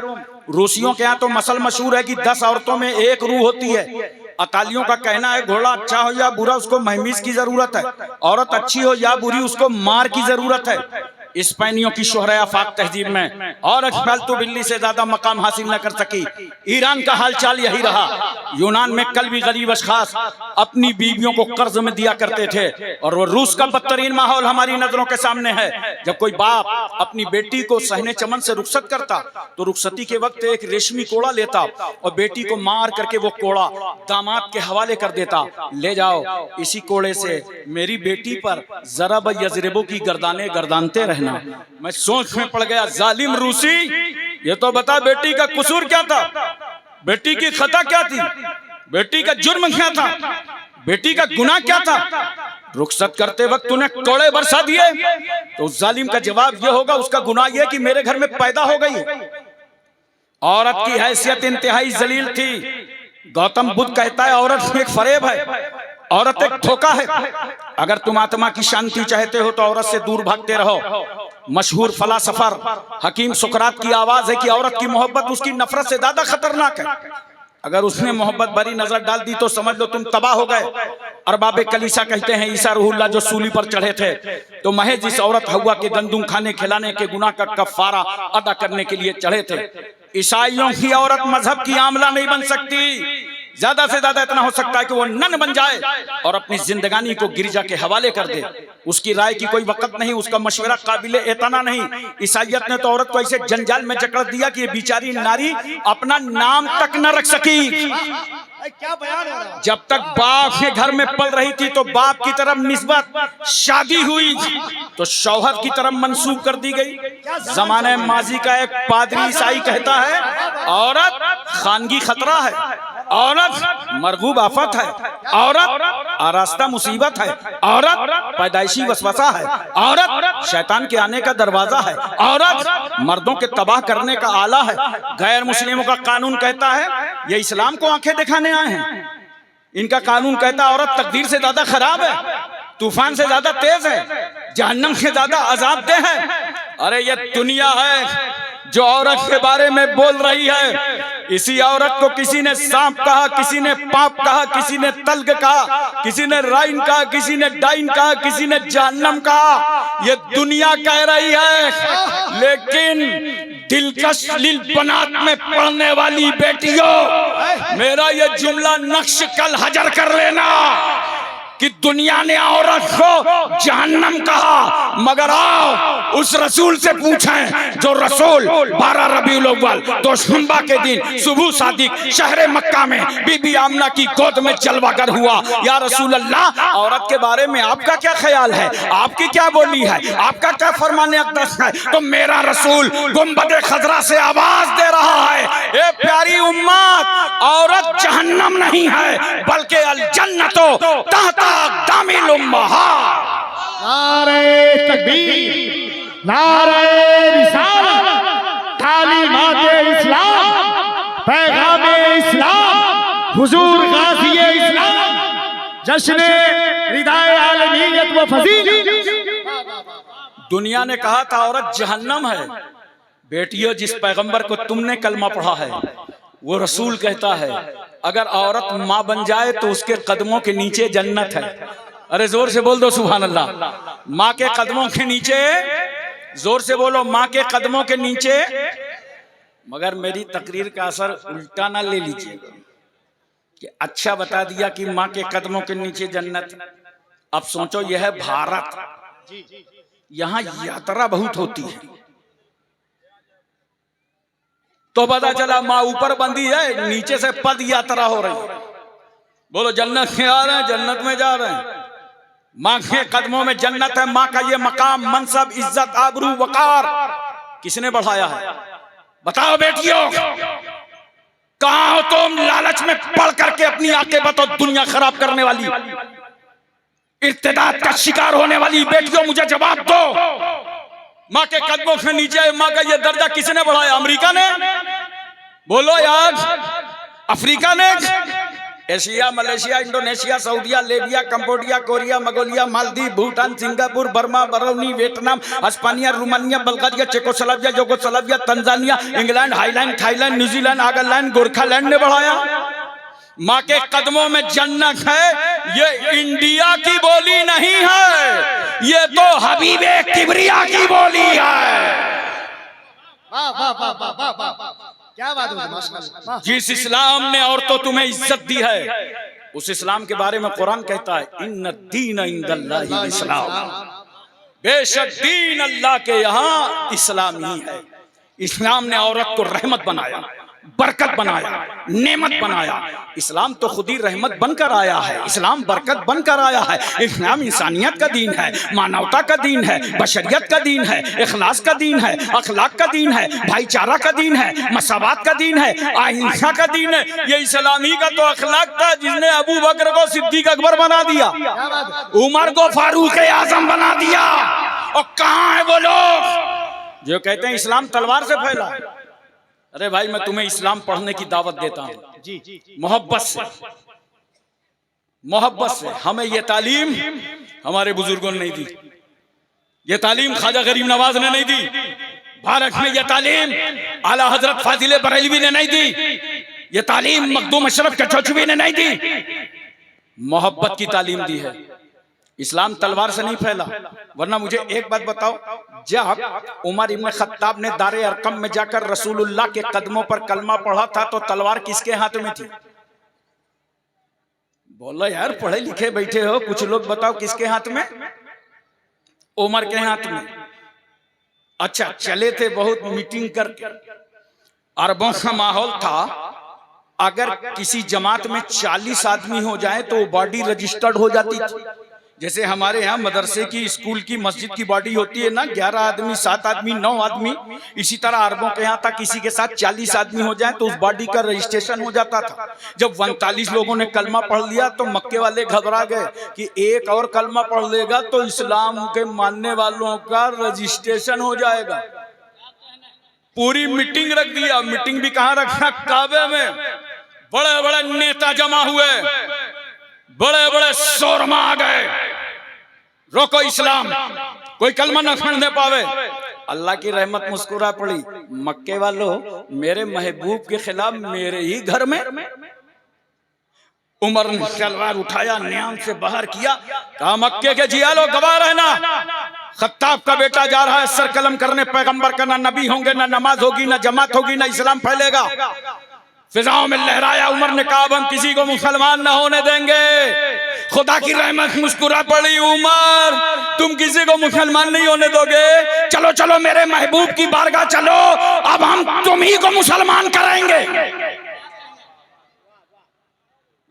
रूसियों के यहाँ तो मसल मशहूर है कि 10 औरतों में एक रूह होती है। अकालियों का कहना है घोड़ा अच्छा हो या बुरा उसको महमीज की जरूरत है, औरत अच्छी हो या बुरी उसको मार की जरूरत है। स्पेनियों की शोहरा आफाक तहजीब में औरत फालतू बिल्ली से ज्यादा मकाम हासिल न कर सकी। ईरान का हालचाल यही रहा। यूनान में कल भी गरीब अशखास अपनी बीवियों को कर्ज में दिया करते थे, और वो रूस का बदतरीन माहौल हमारी नजरों के सामने है। जब कोई बाप अपनी बेटी को सहने चमन से रुखसत करता तो रुखसती के वक्त एक रेशमी कोड़ा लेता और बेटी को मार करके वो कोड़ा दामाद के हवाले कर देता, ले जाओ इसी कोड़े से मेरी बेटी पर जरब यजरिबो की गर्दाने गर्दानते रहना। मैं सोच में पड़ गया, जालिम रूसी, ये तो बता बेटी का कसूर क्या था, बेटी की खता क्या थी, बेटी का जुर्म क्या था, बेटी का गुनाह क्या था। रुखसत करते वक्त तूने कोड़े बरसा दिए तो उस जालिम का जवाब ये होगा, उसका गुनाह ये कि मेरे घर में पैदा हो गई। औरत की हैसियत इंतहाई जलील थी। गौतम बुद्ध कहता है औरत एक फरेब है, औरत एक धोखा है। अगर तुम आत्मा की शांति चाहते हो तो औरत से दूर भागते रहो। मशहूर फलासफर हकीम सुकरात की आवाज है कि औरत की मोहब्बत उसकी नफरत से ज्यादा खतरनाक है। अगर उसने मोहब्बत भरी नजर डाल दी तो समझ लो तुम तबाह हो गए। अरबाब कलीसा कहते हैं ईसा रूहुल्लाह जो सूली पर चढ़े थे तो महज इस औरत हवा के गंदुम खाने खिलाने के गुनाह का कफारा अदा करने के लिए चढ़े थे। ईसाइयों की औरत मजहब की आमला नहीं बन सकती। ज्यादा से ज्यादा इतना हो सकता है कि वो नन बन जाए और अपनी जिंदगानी को गिरजा के हवाले कर दे। उसकी राय की कोई वक़्त नहीं, उसका मशवरा काबिल एतना नहीं। ईसाइयत ने तो औरत को ऐसे जंजाल में जकड़ दिया कि ये बेचारी नारी अपना नाम तक न रख सकी। क्या बयान हो रहा है? जब तक बाप के घर में पल रही थी तो बाप की तरफ निस्बत, शादी हुई तो शौहर की तरफ मंसूब कर दी गई। जमाने माजी का एक पादरी ईसाई कहता है औरत खानगी खतरा है, औरत मरगूब आफत है, औरत आरास्ता मुसीबत है, औरत पैदाइशी वसवसा है, औरत शैतान के आने का दरवाजा है, औरत मर्दों के तबाह करने का आला है। गैर मुस्लिमों का कानून कहता है ये इस्लाम को आंखें दिखाने आए हैं। इनका कानून कहता है औरत तकदीर से ज्यादा खराब है, तूफान से ज्यादा तेज है, जहन्नम से ज्यादा अजाबदेह है। अरे ये दुनिया है जो औरत के बारे में बोल रही है। इसी औरत को किसी ने सांप कहा, किसी ने पाप कहा, किसी ने तल्ग कहा, किसी ने राइन कहा, किसी ने डाइन कहा, किसी ने जहन्नम कहा। ये दुनिया कह रही है। लेकिन दिलकश लिल बनात में पढ़ने वाली बेटियों, मेरा ये जुमला नक्श कल हजर कर लेना कि दुनिया ने औरत को जहन्नम कहा, मगर आओ उस रसूल से पूछें जो रसूल 12 रबीउल अव्वल दोशंबा के दिन सुबह सादिक शहर मक्का में बीबी आमना की गोद में जलवागर हुआ। या रसूल अल्लाह, औरत के बारे में आपका क्या ख्याल है, आपकी क्या बोली है, आपका क्या फरमाने अक़दस है? तो मेरा रसूल गुंबद खजरा से आवाज दे रहा है, ए प्यारी उम्मत, औरत जहन्नम नहीं है बल्कि अल जन्नतो तहता दामिल उम्महात। नारे तकबीर, नारे रिसालत, तालीमाते इस्लाम, पैगामे इस्लाम, हुजूर गाज़िए इस्लाम, जश्न रिदाए आलमीयत व फजीलत। दुनिया ने कहा था औरत जहन्नम है। बेटियों, जिस पैगंबर को तुमने कलमा पढ़ा है वो रसूल कहता है अगर औरत माँ बन जाए तो उसके कदमों के नीचे जन्नत है। अरे जोर से बोल दो सुभान अल्लाह। माँ के कदमों के नीचे, जोर से बोलो, माँ के कदमों के नीचे। मगर मेरी तकरीर का असर उल्टा ना ले लीजिएगा कि अच्छा बता दिया कि माँ के कदमों के नीचे जन्नत। अब सोचो यह है भारत, यहाँ यात्रा बहुत होती है तो पता चला माँ ऊपर बंदी है, नीचे से पद यात्रा हो रही है। बोलो जन्नत में आ रहे हैं, जन्नत में जा रहे हैं। माँ के कदमों में जन्नत है। माँ का ये मकाम, मनसब, इज्जत, आबरू, वकार किसने बढ़ाया है? बताओ बेटियों, कहाँ हो तुम? लालच में पढ़ करके अपनी आंखें बताओ, दुनिया खराब करने वाली, इर्तिदाद का शिकार होने वाली बेटियों, मुझे जवाब दो। माँ के कदमों के नीचे माँ का ये दर्जा किसने बढ़ाया? अमेरिका ने? बोलो यार, अफ्रीका ने? Asia, Malaysia, Indonesia, Saudia, Libya, Cambodia, Korea, Mongolia, Maldives, Bhutan, Singapore, Burma, Brunei, Vietnam, Hispania, Romania, Bulgaria, Czechoslovakia, Yugoslavia, Tanzania, England, Highland, Thailand, New Zealand, Nagaland, Gorkhaland ने बढ़ाया। माँ के कदमों में जन्नत है। ये इंडिया की बोली नहीं है, ये तो हबीबे किबरिया की बोली है। वाह वाह वाह वाह वाह वाह, क्या बात है माशाअल्लाह। जिस इस्लाम ने औरतों तुम्हें इज्जत दी है, उस इस्लाम के बारे में कुरान कहता है इन्न दीन इंदल्लाहि इस्लाम, बेशक दीन अल्लाह के यहाँ इस्लाम ही है। इस्लाम ने औरत को रहमत बनाया, बरकत बनाया, नेमत बनाया। इस्लाम तो खुद ही रहमत बनकर आया है, इस्लाम बरकत बनकर आया है। इस्लाम इंसानियत का दीन है, मानवता का दीन है, बशरियत का दीन है, इखलास का दीन है, अखलाक का दीन है, भाईचारा का दीन है, मसावात का दीन है, अहिंसा का दीन है। ये इस्लामी का तो अखलाक था जिसने अबू बकर को सिद्दीक अकबर बना दिया, उमर को फारूक आजम बना दिया। और कहाँ है वो लोग जो कहते हैं इस्लाम तलवार से फैला? अरे भाई, मैं तुम्हें इस्लाम पढ़ने की दावत देता हूँ, मोहब्बत से, मोहब्बत से। हमें ये तालीम हमारे बुजुर्गों ने नहीं दी, ये तालीम ख्वाजा गरीब नवाज ने नहीं दी, भारत में ये तालीम आला हजरत फाजिले बरेलवी ने नहीं दी, ये तालीम मखदूम अशरफ कचौचवी ने नहीं दी। मोहब्बत की तालीम दी है। इस्लाम तलवार से नहीं फैला। वरना मुझे एक बात बताओ, जब उमर इब्न खत्ताब ने दारे अरकम में जाकर रसूलुल्लाह के कदमों पर कलमा पढ़ा था तो तलवार किसके हाथ में थी? बोलो यार, पढ़े लिखे बैठे हो, कुछ लोग बताओ किसके हाथ में? उमर के हाथ में। अच्छा, चले थे बहुत मीटिंग करके, अरबों का माहौल था। अगर किसी जमात में 40 आदमी हो जाए तो बॉडी रजिस्टर्ड हो जाती थी। जैसे हमारे यहाँ मदरसे की, स्कूल की, मस्जिद की बॉडी होती है ना, 11 आदमी, 7 आदमी, 9 आदमी, इसी तरह अरबों के यहाँ था किसी के साथ 40 आदमी हो जाए तो उस बॉडी का रजिस्ट्रेशन हो जाता था। जब 39 लोगों ने कलमा पढ़ लिया तो मक्के वाले घबरा गए कि एक और कलमा पढ़ लेगा तो इस्लाम के मानने वालों का रजिस्ट्रेशन हो जाएगा। पूरी मीटिंग रख दिया। मीटिंग भी कहाँ रखा? काबे में। बड़े बड़े नेता जमा हुए, बड़े बड़े शोरमा आ गए, रोको इस्लाम, कोई कलमा न पढ़ने पावे। अल्लाह की रहमत मुस्कुरा पड़ी। मक्के वालों, मेरे महबूब के खिलाफ मेरे ही घर में उमर ने तलवार उठाया, न्याम से बाहर किया, कहा मक्के के जियालो गवाह रहना, खत्ताब का बेटा जा रहा है सर कलम करने, पैगंबर का ना नबी होंगे, ना नमाज होगी, ना जमात होगी, ना इस्लाम फैलेगा। फिजाओं में लहराया। उमर ने कहा अब हम किसी को मुसलमान ना होने देंगे। खुदा की रहमत मुस्कुरा पड़ी। उमर, तुम किसी को मुसलमान नहीं होने दोगे? चलो चलो मेरे महबूब की बारगाह चलो, अब हम तुम ही को मुसलमान करेंगे।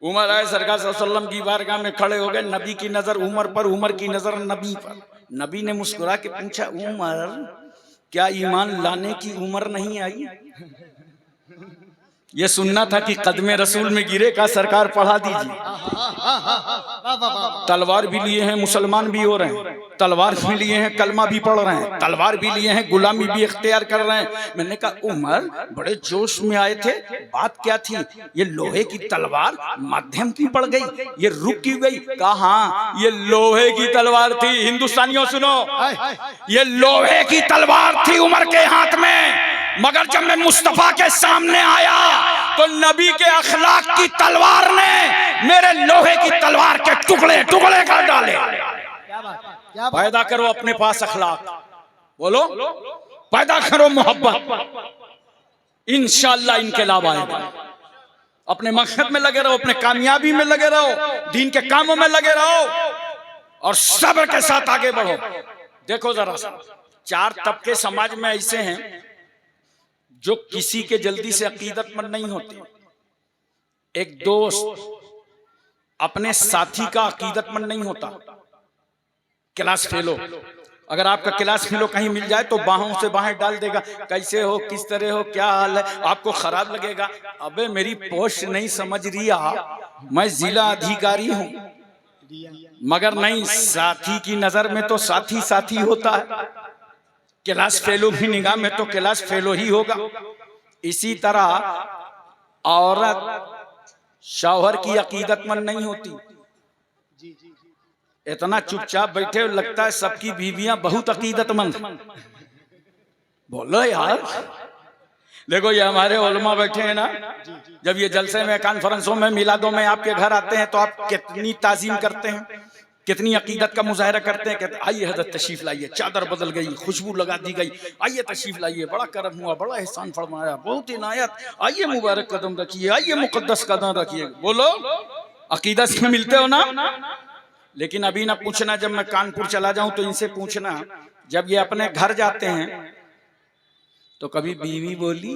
उमर आए सरकार सल्लल्लाहु अलैहि वसल्लम की बारगाह में खड़े हो गए। नबी की नजर उमर पर, उमर की नजर नबी पर। नबी ने मुस्कुरा के पूछा, उमर क्या ईमान लाने की उम्र नहीं आई? ये सुनना था कि कदमे रसूल में गिरे का सरकार पढ़ा दीजिए। तलवार भी लिए हैं, मुसलमान भी हो रहे हैं, तलवार भी लिए हैं, कलमा भी पढ़ रहे हैं, तलवार भी लिए हैं, गुलामी भी इख्तियार कर रहे हैं। मैंने कहा उमर बड़े जोश में आए थे, बात क्या थी? ये लोहे की तलवार मध्यम की पड़ गई, ये रुक क्यों गई? कहा हाँ, ये लोहे की तलवार थी। हिंदुस्तानियों सुनो, ये लोहे की तलवार थी उमर के हाथ में, मगर जब मैं मुस्तफा के सामने आया तो नबी के अखलाक की तलवार ने मेरे लोहे की तलवार के टुकड़े टुकड़े कर डाले। पैदा करो अपने पास अखलाक, बोलो पैदा करो मोहब्बत, इंशाअल्लाह इनकलाब आएगा। अपने मकसद में लगे रहो, अपने कामयाबी में लगे रहो, दीन के कामों में लगे रहो और सब्र के साथ आगे बढ़ो। देखो जरा सा, 4 तबके समाज में ऐसे हैं जो किसी के जल्दी से अकीदतमंद नहीं होते। एक दोस्त अपने साथी का अकीदतमंद नहीं होता। क्लास फेलो, अगर आपका क्लास फेलो कहीं मिल जाए तो बाहों से बाहें डाल देगा, कैसे हो, किस तरह हो, क्या हाल है, आपको खराब लगेगा। अबे मेरी पोस्ट नहीं समझ रिया, मैं जिला अधिकारी हूं, मगर नहीं, साथी की नजर में तो साथी साथी होता है, क्लास फेलो की निगाह में तो क्लास फेलो ही होगा। इसी तरह औरत शौहर की अकीदतमंद नहीं होती। इतना चुपचाप बैठे, लगता है सबकी बीवियां बहुत अकीदतमंद। बोलो यार, देखो ये हमारे उलमा बैठे हैं ना, जब ये जलसे में, कॉन्फ्रेंसों में, मिलादों में आपके घर आते हैं तो आप कितनी ताजीम करते हैं, कितनी अकीदत का मुजाहरा करते हैं। कहते आइए हजरत तशरीफ लाइए, चादर बदल गई, खुशबू लगा दी गई, आइए तशरीफ लाइए, बड़ा करम हुआ, बड़ा एहसान फरमाया, बहुत इनायत, आइए मुबारक कदम रखिए, आइए मुकद्दस कदम रखिए। बोलो अकीदत से मिलते हो ना? लेकिन अभी ना पूछना, जब मैं कानपुर चला जाऊं तो इनसे पूछना, जब ये अपने घर जाते हैं तो कभी बीवी बोली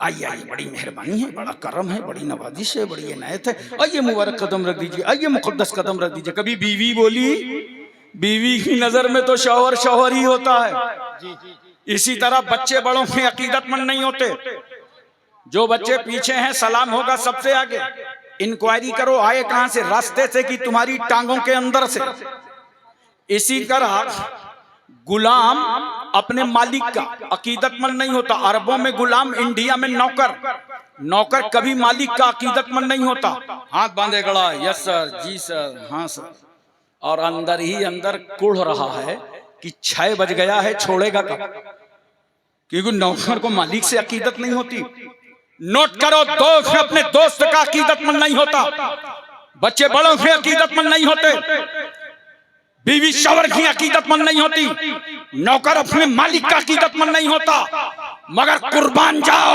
आइए आइए, बड़ी मेहरबानी है, बड़ा करम है, बड़ी नवाजिश है, बड़ी इनायत है, आइए मुबारक कदम रख दीजिए, आइए मुकद्दस कदम रख दीजिए। कभी बीवी बोली? बीवी की नजर में तो शौहर शौहर ही होता है। इसी तरह बच्चे बड़ों में अकीदतमंद नहीं होते। जो बच्चे पीछे हैं सलाम होगा सबसे आगे। इंक्वायरी करो आए कहां से? रास्ते से कि तुम्हारी टांगों के अंदर से। इसी तरह गुलाम अपने मालिक का अकीदतमंद नहीं होता। अरबों में गुलाम, इंडिया में नौकर। नौकर कभी मालिक का अकीदतमंद नहीं होता। हाथ बांधे खड़ा, यस सर, जी सर, हाँ सर, और अंदर ही अंदर कुढ़ रहा है कि 6 बज गया है, छोड़ेगा कब? क्योंकि नौकर को मालिक से अकीदत नहीं होती। नोट करो, दोस्त अपने दोस्त का अकीदतमंद नहीं होता, बच्चे बड़ों के अकीदतमंद नहीं होते, बीवी शौहर की अकीदतमंद नहीं होती, नौकर अपने मालिक का अकीदतमंद नहीं होता। मगर कुर्बान जाओ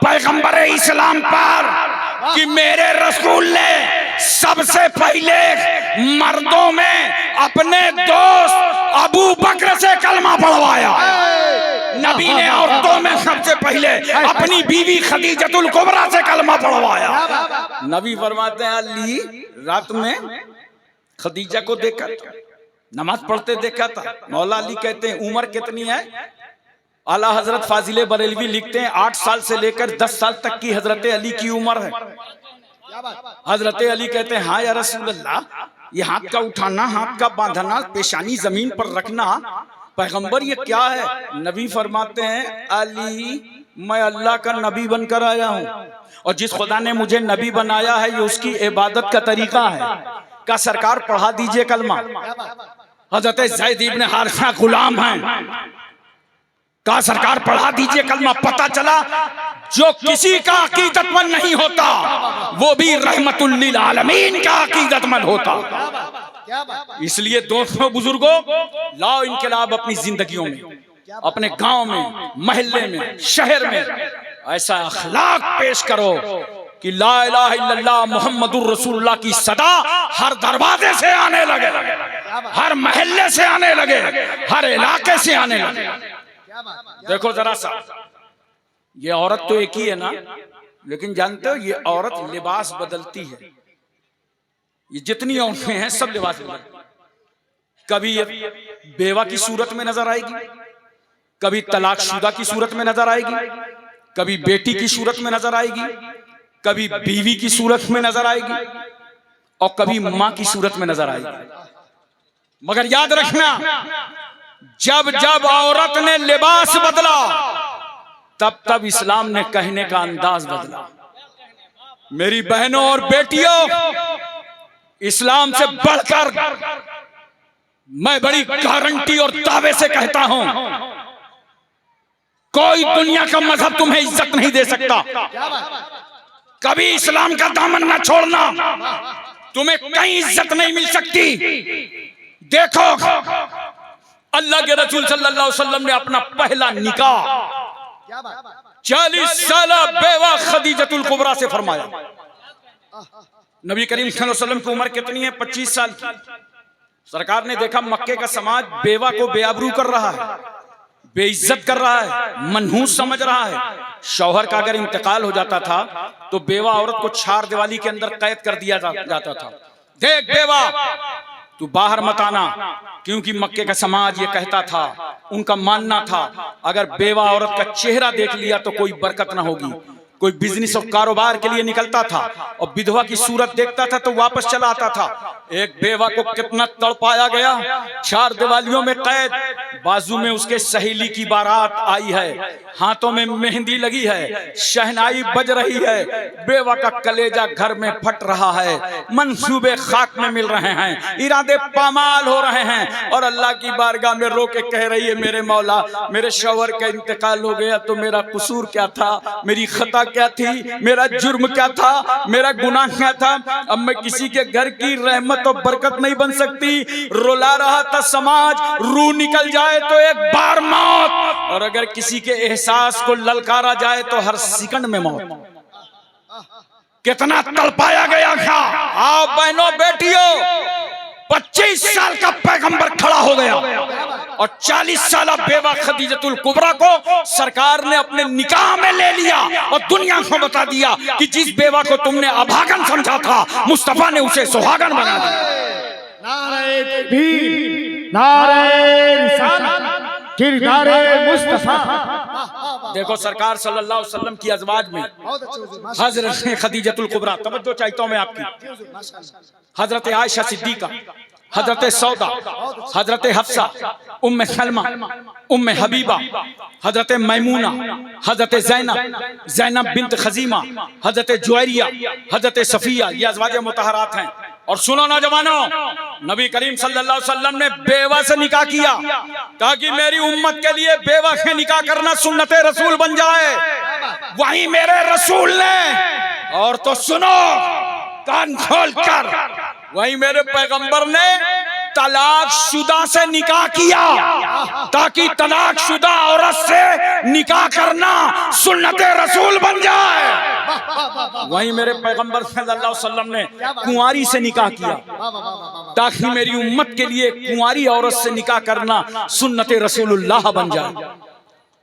पैगंबर इस्लाम पर कि मेरे रसूल ने सबसे पहले मर्दों में अपने दोस्त अबू बकर से कलमा पढ़वाया। नबी ने औरतों में सबसे पहले अपनी बीवी खदीजतुल कुबरा से कलमा पढ़वाया। नबी फरमाते हैं अली रात में खदीजा को देखा, नमाज पढ़ते देखा था। मौला अली कहते हैं उम्र कितनी है? आला हजरत फाजिले बरेलवी लिखते हैं 8 साल से लेकर 10 साल तक की हजरत अली की उम्र है। हजरत अली कहते हैं हाँ या रसूल अल्लाह, ये हाथ का उठाना, हाथ का बांधना, पेशानी जमीन पर रखना, पैगंबर ये क्या है? नबी फरमाते हैं अली मैं अल्लाह का नबी बनकर आया हूँ, और जिस खुदा ने मुझे नबी बनाया है ये उसकी इबादत का तरीका है। का सरकार पढ़ा दीजिए कलमा। हजरत ज़ैद इब्न हारिसा गुलाम हैं, का सरकार पढ़ा दीजिए कलमा। पता चला जो किसी का अकीदतमंद नहीं होता वो भी रहमतुल लिल आलमीन का अकीदतमंद होता। इसलिए दोस्तों बुजुर्गों, लाओ इनकलाब अपनी जिंदगियों में, अपने गांव में, मोहल्ले में, शहर में ऐसा अखलाक पेश करो कि ला इलाहा इल्लल्लाह मुहम्मदुर रसूलुल्लाह की सदा हर दरवाजे से आने लगे, हर मोहल्ले से आने लगे, हर इलाके से आने लगे। देखो जरा सा, ये औरत तो एक ही है ना, लेकिन जानते हो ये औरत लिबास बदलती है। ये जितनी औरतें हैं सब लिबास बदलती। कभी ये बेवा की सूरत में नजर आएगी, कभी तलाकशुदा की सूरत में नजर आएगी, कभी बेटी की सूरत में नजर आएगी, कभी बीवी की सूरत में नजर आएगी, और कभी मां की सूरत में नजर आएगी। मगर याद रखना, जब जब औरत ने लिबास बदला तब तब इस्लाम ने कहने का अंदाज बदला। मेरी बहनों और बेटियों, इस्लाम से बढ़कर मैं बड़ी गारंटी और दावे से कहता हूं, कोई दुनिया का मजहब तुम्हें इज्जत नहीं दे सकता। कभी इस्लाम का दामन ना छोड़ना, तुम्हें कहीं इज्जत नहीं मिल सकती। देखो अल्लाह के रसूल सल्लल्लाहु अलैहि वसल्लम ने अपना पहला निकाह 40 साल बेवा खदीजतुल कुबरा से फरमाया। नबी करीम सल्लल्लाहु अलैहि वसल्लम की उम्र कितनी है? 25 साल की। सरकार ने देखा मक्के का समाज बेवा को बेआबरू कर रहा है, बेइज्जत कर रहा है, मनहूस समझ रहा है। शौहर का अगर इंतकाल हो जाता था तो बेवा औरत को 4 दीवारी के अंदर कैद कर दिया जाता था। देख बेवा, तू बाहर मत आना, क्योंकि मक्के का समाज ये कहता था, उनका मानना था अगर बेवा औरत का चेहरा देख लिया तो कोई बरकत ना होगी। कोई बिजनेस और कारोबार के लिए निकलता था और विधवा की सूरत देखता था तो वापस चला आता था। एक बेवा को कितना तड़पाया गया, 4 दीवालियों में कैद, बाजू में उसके सहेली की बारात आई है, हाथों में मेहंदी लगी है, शहनाई बज रही है, बेवा का कलेजा घर में फट रहा है, मंसूबे खाक में मिल रहे हैं, इरादे पामाल हो रहे हैं, और अल्लाह की बारगाह में रो के कह रही है मेरे मौला, मेरे शौहर का इंतकाल हो गया तो मेरा कसूर क्या था, मेरी खता क्या थी, मेरा जुर्म क्या था, मेरा गुनाह क्या था। अब मैं किसी के घर की रहमत और बरकत नहीं बन सकती। रुला रहा था समाज, रूह निकल जाए तो एक बार मौत, और अगर किसी के एहसास को ललकारा जाए तो हर सेकंड में मौत। कितना तड़पाया गया था। आओ बहनों बेटियों, 25 साल का पैगंबर खड़ा हो गया और 40 साल बेवा खदीजतुल कुबरा को सरकार ने अपने निकाह में ले लिया और दुनिया को बता दिया कि जिस बेवा को तुमने अभागन समझा था, मुस्तफा ने उसे सुहागन बना दिया। नारे तकबीर, नारे रिसालत, किरदारे मुस्तफा। देखो सरकार सल्लल्लाहु अलैहि वसल्लम की अज़वाज में हजरत खदीजतुल कुबरा, तवज्जो चाहता हूं मैं आपकी, हजरत आयशा सिद्दीका, हजरत सौदा, हजरत हफ्सा, उम्मे सलमा, उम्मे हबीबा, हजरत मैमूना, हजरत ज़ैनब बिन्त खजीमा, हजरत जुवैरिया, हजरत सफिया, ये अज़वाज मुतहरात हैं। और सुनो नौजवानों, नबी करीम सल्लल्लाहु अलैहि वसल्लम ने बेवा से निकाह किया ताकि मेरी उम्मत के लिए बेवा से निकाह करना सुन्नत रसूल बन जाए। वही मेरे रसूल ने, और तो सुनो कान खोल कर, वही मेरे पैगंबर ने तलाकशुदा से निकाह किया ताकि तलाकशुदा औरत से निकाह करना सुन्नत रसूल बन जाए। वही मेरे पैगंबर सल्लल्लाहु अलैहि वसल्लम ने कुंवारी से निकाह किया ताकि मेरी उम्मत के लिए कुंवारी औरत से निकाह करना सुन्नत रसूलुल्लाह बन जाए।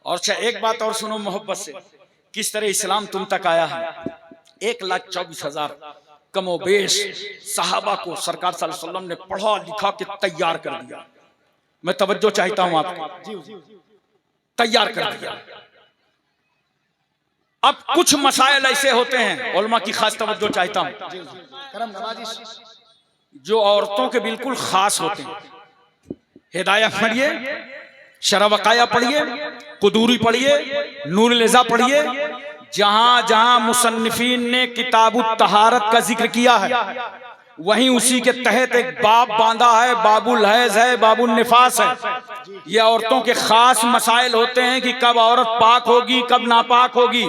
और एक बात और सुनो मोहब्बत से, किस तरह इस्लाम तुम तक आया है। 1,24,000 कमोबेश सहाबा को सरकार सल्लल्लाहु अलैहि वसल्लम ने पढ़ा लिखा के तैयार कर दिया। मैं तवज्जो चाहता हूं आपको, तैयार कर दिया। अब कुछ मसाइल ऐसे होते हैं, उलमा की खास तवज्जो चाहता हूं, जो औरतों के बिल्कुल खास होते हैं। हिदायत पढ़िए, शरवकाया पढ़िए, कुदूरी पढ़िए, नूर लेजा पढ़िए, जहां जहां मुसन्निफीन ने किताबु तहारत का जिक्र किया है वहीं उसी के तहत एक बाब बांधा है, बाबुल हैज है, बाबुल निफास है। ये औरतों के खास मसाइल होते हैं कि कब औरत पाक होगी, कब नापाक होगी,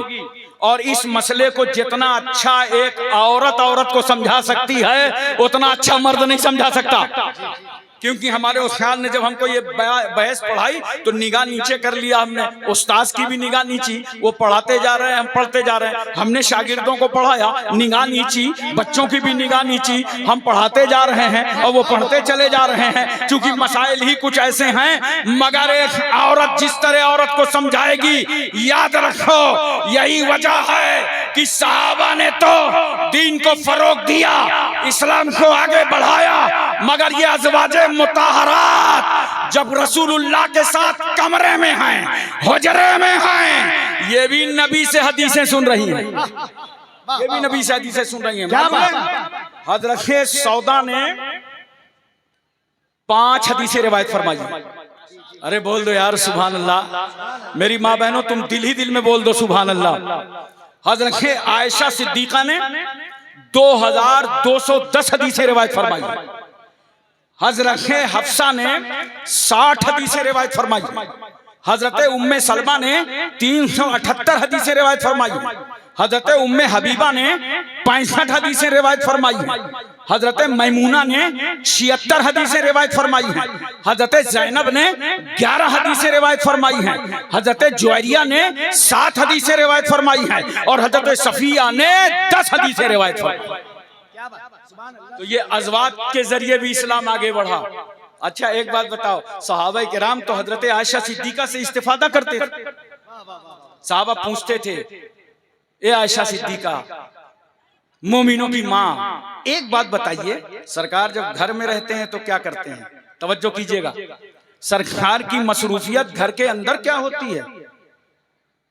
और इस मसले को जितना अच्छा एक औरत को समझा सकती है उतना अच्छा मर्द नहीं समझा सकता। क्योंकि हमारे उस्ताद ने जब हमको ये बहस पढ़ाई तो निगाह नीचे कर लिया हमने, उस्ताद की भी निगाह नीची, वो पढ़ाते जा रहे हैं, हम पढ़ते जा रहे हैं। हमने शागिर्दों को पढ़ाया, निगाह नीची, बच्चों की भी निगाह नीची, हम पढ़ाते जा रहे हैं और वो पढ़ते चले जा रहे हैं। क्योंकि मसाइल ही कुछ ऐसे हैं, मगर एक औरत जिस तरह औरत को समझाएगी, याद रखो यही वजह है कि सहाबा ने तो दीन को फरोग दिया, इस्लाम को आगे बढ़ाया, मगर ये अज़वाजे मुताहरात जब रसूलुल्लाह के साथ कमरे में हैं, हुजरे में हैं, ये भी नबी से हदीसें सुन रही हैं, ये भी नबी से हदीसें सुन रही हैं। हज़रत सौदा ने 5 हदीसें रिवायत फरमाई। अरे बोल दो यार सुभान अल्लाह, मेरी माँ बहनों तुम दिल ही दिल में बोल दो सुभान अल्लाह। हज़रत आयशा सिद्दीका ने 2210 हदीसें रिवायत फरमाई। हजरत हफ्सा ने 60 हदीसें रिवायत फरमाई। हजरत उम्मे सलमा ने 378 हदीसें रिवायत फरमाई। हजरत उम्मे हबीबा ने 65 हदीसें रिवायत फरमाई। हजरत मैमूना ने 76 हदीसें रिवायत फरमाई हैं। हजरत जैनब ने 11 हदीसें रिवायत फरमाई हैं। हजरत जुवैरिया ने 7 हदीसें रिवायत फरमाई हैं और हजरत सफिया ने 10 हदीसें रिवायत फरमाई। तो ये अज़वाज के जरिए भी इस्लाम आगे बढ़ा। अच्छा एक बात बताओ, सहाबा किराम तो हजरत आयशा सिद्दीका से इस्तिफादा करते थे। सहाबा पूछते थे, ए आयशा सिद्दीका मोमिनों की माँ, एक बात बताइए, सरकार जब घर में रहते हैं तो क्या करते हैं? तवज्जो कीजिएगा, सरकार की मसरूफियत घर के अंदर क्या होती है?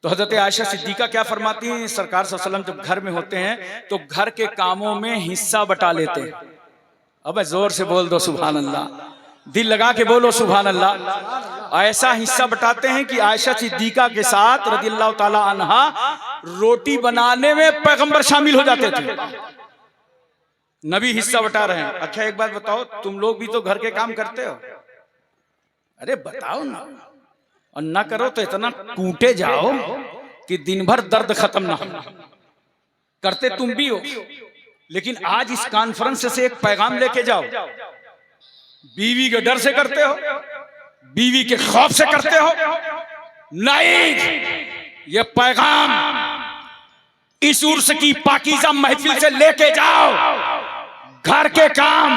तो हजरत आयशा सिद्दीका क्या फरमाती हैं, सरकार सल्लल्लाहु अलैहि वसल्लम जब घर में होते हैं तो घर के कामों में हिस्सा बटा लेते हैं। अबे जोर से बोल दो सुभान अल्लाह, दिल लगा के बोलो सुभान अल्लाह। ऐसा हिस्सा बटाते हैं कि आयशा सिद्दीका के साथ रदियल्लाहु ताला अन्हा रोटी बनाने में पैगंबर शामिल हो जाते थे। नबी हिस्सा बटा रहे हैं। अच्छा एक बात बताओ, तुम लोग भी तो घर के काम करते हो? अरे बताओ ना, और ना करो तो इतना कूटे जाओ कि दिन भर दर्द खत्म ना हो। करते तुम भी हो, लेकिन आज इस कॉन्फ्रेंस से एक पैगाम लेके जाओ। बीवी के डर से करते हो, बीवी के खौफ से करते हो? नहीं, ये पैगाम इस उर्स की पाकीज़ा महफिल से लेके जाओ। घर के काम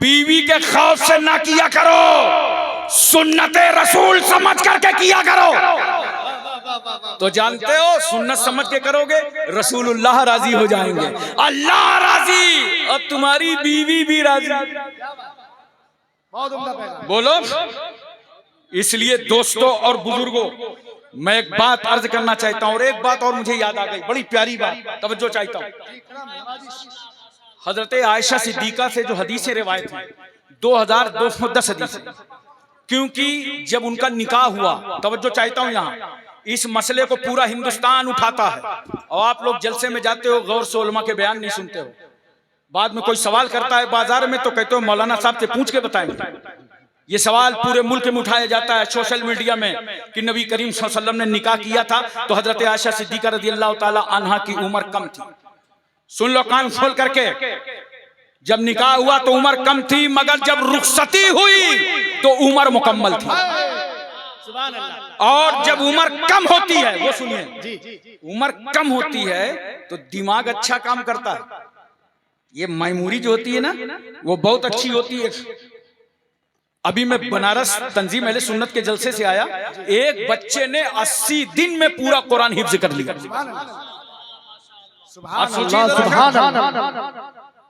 बीवी के खौफ से ना किया करो, सुन्नते रसूल समझ करके किया करो। तो जानते हो सुन्नत समझ के करोगे, रसूलुल्लाह राजी हो जाएंगे, अल्लाह राजी और तुम्हारी बीवी भी राजी। बोलो। इसलिए दोस्तों और बुजुर्गों, मैं एक बात अर्ज करना चाहता हूं, और एक बात और मुझे याद आ गई, बड़ी प्यारी बात, तवज्जो चाहता हूं। हजरत आयशा सिद्दीका से जो हदीसें रिवायत हैं 2210 हदीसें, क्योंकि जब उनका निकाह हुआ, तवज्जो चाहता हूं यहाँ, इस मसले को पूरा हिंदुस्तान उठाता है और आप लोग जलसे में जाते हो, गौर से उलमा के बयान नहीं सुनते हो। बाद में कोई सवाल करता है बाजार में तो कहते हो मौलाना साहब से पूछ के बताएंगे। ये सवाल पूरे मुल्क में उठाया जाता है सोशल मीडिया में कि नबी करीम सल्लल्लाहु अलैहि वसल्लम ने निकाह किया था तो हजरत आयशा सिद्दीका रज़ियल्लाहु ताला अन्हा की उम्र कम थी। सुन लो कान खोल करके, जब निकाह हुआ तो उम्र कम थी, मगर जब रुखसती हुई तो उम्र मुकम्मल थी। और जब उम्र कम होती है, वो सुनिए, उम्र कम होती है तो दिमाग अच्छा काम करता है। ये मेमोरी जो होती है ना, वो बहुत अच्छी होती है। अभी मैं बनारस तंजीम अहले सुन्नत के जलसे से आया, एक बच्चे ने 80 दिन में पूरा कुरान हिफ्ज कर लिया। आप सोचिए जरा।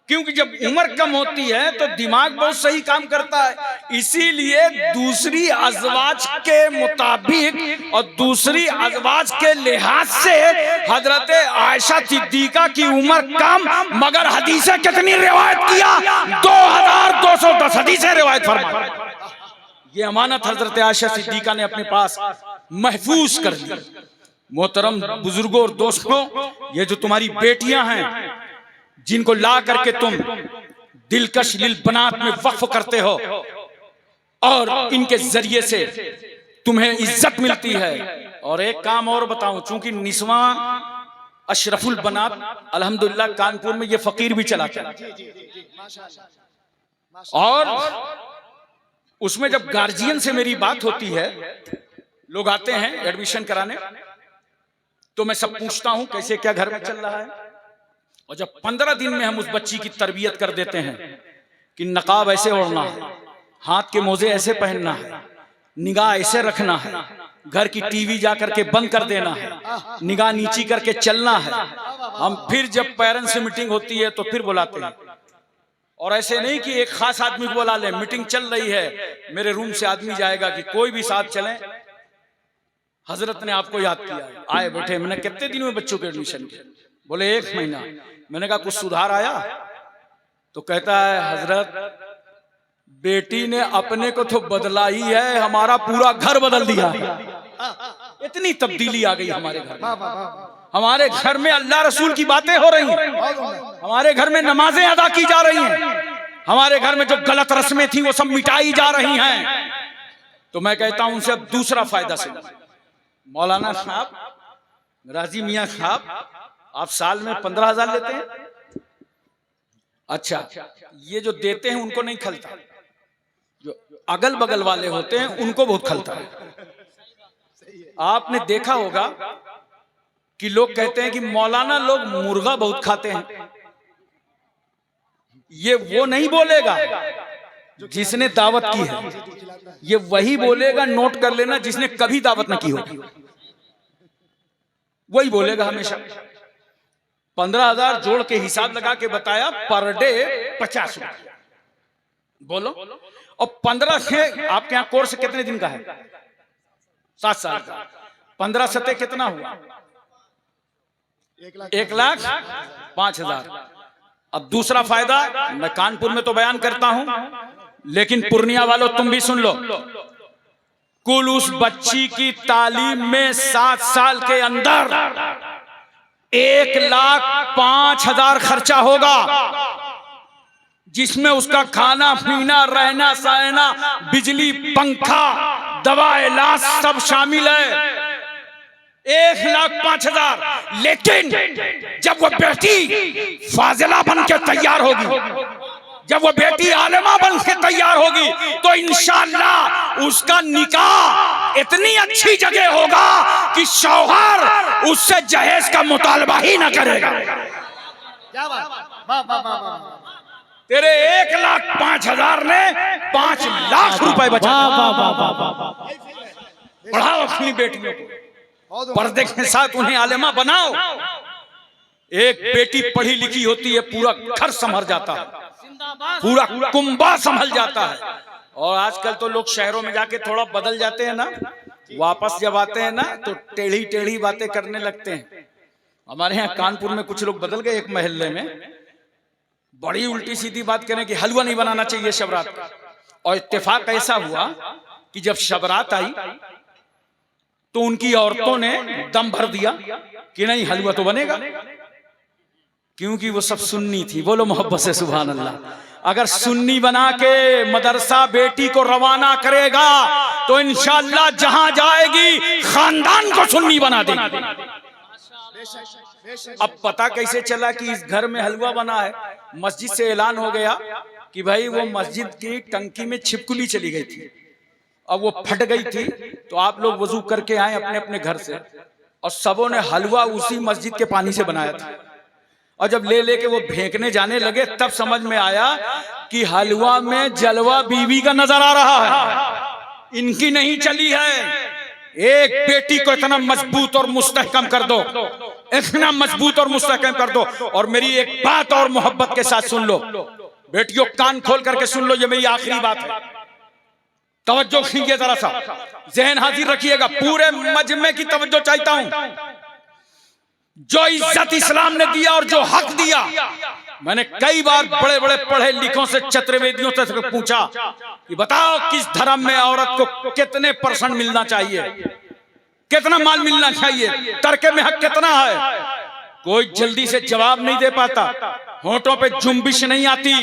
क्योंकि जब उम्र कम होती है तो दिमाग बहुत सही काम करता है, इसीलिए दूसरी अज़वाज के मुताबिक और दूसरी अज़वाज के लिहाज से हजरत आयशा सिद्दीका की उम्र कम, मगर हदीसें कितनी रिवायत किया? 2210 हदीसें रिवायत फरमा। ये अमानत हजरत आयशा सिद्दीका ने अपने पास महफूज कर ली। मोहतरम बुजुर्गों और दोस्तों, ये जो तुम्हारी बेटियां हैं जिनको ला करके तुम दिलकश लिल बनात में वक्फ करते हो और इनके जरिए से तुम्हें इज्जत मिलती है। और एक काम और बताऊं, चूंकि निस्वा अशरफुल बनात अल्हम्दुलिल्लाह कानपुर में ये फकीर भी चलाता है, और उसमें जब गार्जियन से मेरी बात होती है, लोग आते हैं एडमिशन कराने, तो मैं सब पूछता हूं कैसे क्या घर में चल रहा है। और जब 15 दिन में हम उस बच्ची की तरबियत कर देते हैं कि नकाब ऐसे ओढ़ना है, हाथ के मोजे ऐसे पहनना है, निगाह ऐसे रखना है, घर की टीवी जा करके बंद कर देना है, निगाह नीची करके चलना है, हम फिर जब पेरेंट्स से मीटिंग होती है तो फिर बुलाते हैं। और ऐसे नहीं कि एक खास आदमी को बुला ले, मीटिंग चल रही है, मेरे रूम से आदमी जाएगा कि कोई भी साथ चले, हजरत ने आपको याद किया, आए बैठे। मैंने कितने दिन में बच्चों के एडमिशन किए? बोले 1 महीना। मैंने कहा कुछ सुधार आया? तो कहता है हजरत बेटी ने अपने को तो बदला ही है, हमारा पूरा घर बदल दिया। इतनी तब्दीली आ गई हमारे घर में। हमारे घर में अल्लाह रसूल की बातें हो रही हैं, हमारे घर में नमाजें अदा की जा रही हैं, हमारे घर में जो गलत रस्में थी वो सब मिटाई जा रही हैं। तो मैं कहता हूं उनसे अब दूसरा फायदा से, मौलाना साहब, राजी मियां साहब, आप साल में 15,000 लेते हैं? अच्छा, ये जो देते हैं उनको नहीं खलता, जो अगल बगल वाले होते हैं उनको बहुत खलता है। आपने देखा होगा कि लोग कहते हैं कि मौलाना लोग मुर्गा बहुत खाते हैं। ये वो नहीं बोलेगा जिसने दावत की है, ये वही बोलेगा, नोट कर लेना, जिसने कभी दावत न की होगी वही बोलेगा हमेशा। 15,000 जोड़ के हिसाब लगा के बताया, पर डे 50 रुपये बोलो। और 15 से आपके यहाँ कोर्स कितने दिन का है? 7 साल का। 15 सते कितना हुआ? 1,05,000। अब दूसरा फायदा, मैं कानपुर में तो बयान करता हूं, लेकिन पूर्णिया वालों तुम भी सुन लो। कुल उस बच्ची की तालीम में 7 साल के अंदर 1,05,000 खर्चा होगा, जिसमें उसका खाना पीना, रहना सहना, बिजली, पंखा, दवा, इलाज सब शामिल है। 1,05,000। लेकिन जब वो बेटी फाजिला बन के तैयार होगी, जब वो बेटी आलिमा बन के तैयार होगी, तो इंशाअल्लाह उसका निकाह इतनी अच्छी जगह होगा कि शौहर उससे जहेज का मुतालबा ही ना करेगा। तेरे 1,05,000 ने 5 लाख रुपए बचा। पढ़ाओ अपनी बेटियों को, पर्दे के साथ उन्हें आलिमा बनाओ। एक बेटी पढ़ी लिखी होती है, पूरा घर संभल जाता है, पूरा कुंबा संभल जाता है। और आजकल तो लोग शहरों में जाके थोड़ा बदल जाते हैं ना, वापस जब आते हैं ना तो टेढ़ी टेढ़ी बातें करने लगते हैं। हमारे यहाँ कानपुर में कुछ लोग बदल गए, एक मोहल्ले में बड़ी उल्टी सीधी बात करें कि हलवा नहीं बनाना चाहिए शबरात का। और इत्तेफाक ऐसा हुआ कि जब शबरात आई तो उनकी औरतों ने दम भर दिया कि नहीं, हलवा तो बनेगा, क्योंकि वो सब सुन्नी थी। बोलो मोहब्बत से सुभान अल्लाह। अगर सुन्नी बना के मदरसा बेटी को रवाना करेगा तो इंशाअल्लाह जहां जाएगी खानदान को सुन्नी बना देगी। अब पता कैसे चला कि इस घर में हलवा बना है? मस्जिद से ऐलान हो गया कि भाई वो मस्जिद की टंकी में छिपकली चली गई थी, अब वो फट गई थी, तो आप लोग वजू करके आए अपने अपने घर से, और सबों ने हलवा उसी मस्जिद के पानी से बनाया था। और जब ले लेके वो फेंकने जाने लगे तब समझ में आया कि हलवा में जलवा बीवी का नजर आ रहा है, इनकी नहीं चली है। एक बेटी को इतना मजबूत और मुस्तहकम कर दो, इतना मजबूत और मुस्तहकम कर दो। और मेरी एक बात और मोहब्बत के साथ सुन लो बेटियों, कान खोल करके सुन लो, ये मेरी आखिरी बात है, तवज्जो कीजिए जरा सा, जहन हाजिर रखिएगा, पूरे मजमे की तवज्जो चाहता हूं। जो इज्जत इस्लाम ने दिया और जो हक दिया, मैंने कई बार बड़े बड़े पढ़े लिखों से, चतुर्वेदियों से पूछा कि बताओ किस धर्म में औरत को कितने % मिलना चाहिए, कितना माल मिलना चाहिए, तरके में हक कितना है। कोई जल्दी से जवाब नहीं दे पाता, होंठों पे जुम्बिश नहीं आती।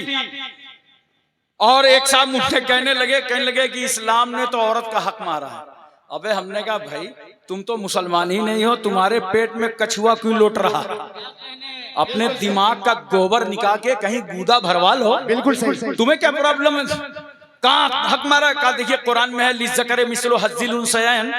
और एक साहब मुझसे कहने लगे कि इस्लाम ने तो औरत का हक मारा है। अबे हमने कहा भाई तुम तो मुसलमान ही नहीं हो, तुम्हारे पेट में कछुआ क्यों लौट रहा है? अपने दिमाग का गोबर निकाल के कहीं गूदा भरवा लो। बिल्कुल सही। तुम्हें क्या प्रॉब्लम है? कहाँ हक मारा? कहा देखिए कुरान में है लिज़्ज़करि मिस्लु हज़्ज़िल उन्सयैन,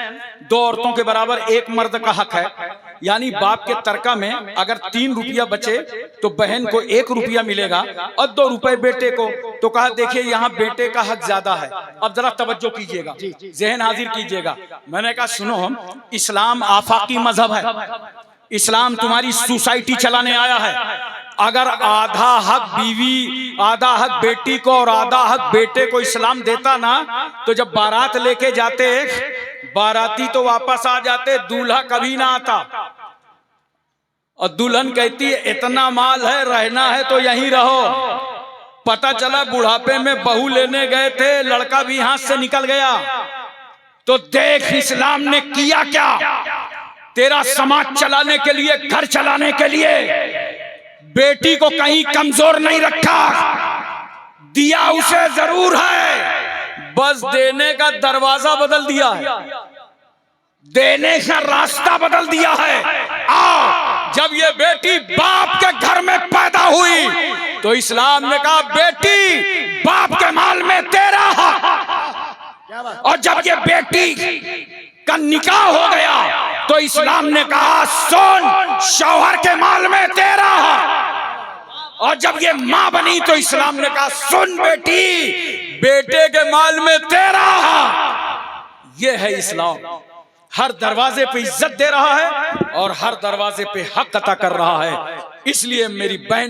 2 औरतों के बराबर 1 मर्द का हक है। यानी बाप के तरका में अगर 3 रुपया बचे तो बहन को 1 रुपया मिलेगा और 2 रुपए बेटे को। तो कहा देखिए यहाँ बेटे का हक ज्यादा है। अब जरा तवज्जो कीजिएगा, जहन हाजिर कीजिएगा। मैंने कहा सुनो, इस्लाम आफाकी मजहब है, इस्लाम तुम्हारी सोसाइटी चलाने आया है। अगर आधा हक बीवी, आधा हक बेटी को और आधा हक बेटे को इस्लाम देता ना, तो जब बारात लेके जाते बाराती तो वापस आ जाते, दूल्हा कभी ना आता। और दुल्हन कहती है इतना माल है, रहना है तो यहीं रहो। पता चला बुढ़ापे में बहू लेने गए थे, लड़का भी हाथ से निकल गया। तो देख इस्लाम ने किया क्या, तेरा समाज चलाने के लिए, घर चलाने के लिए बेटी को कहीं कमजोर नहीं रखा, दिया उसे जरूर है, बस देने का दरवाजा बदल दिया है, देने का रास्ता बदल दिया है। आओ, जब ये बेटी बाप के घर में पैदा हुई तो इस्लाम ने कहा बेटी बाप के माल में तेरा हक। और जब ये बेटी का निकाह हो गया तो इस्लाम ने कहा सुन, शौहर के माल में तेरा हक। और जब ये माँ बनी तो इस्लाम ने कहा सुन बेटी, बेटे के माल में तेरा हक। ये है इस्लाम, हर दरवाजे पे इज्जत दे रहा है और हर दरवाजे पे हक अता कर रहा है। इसलिए मेरी बहनों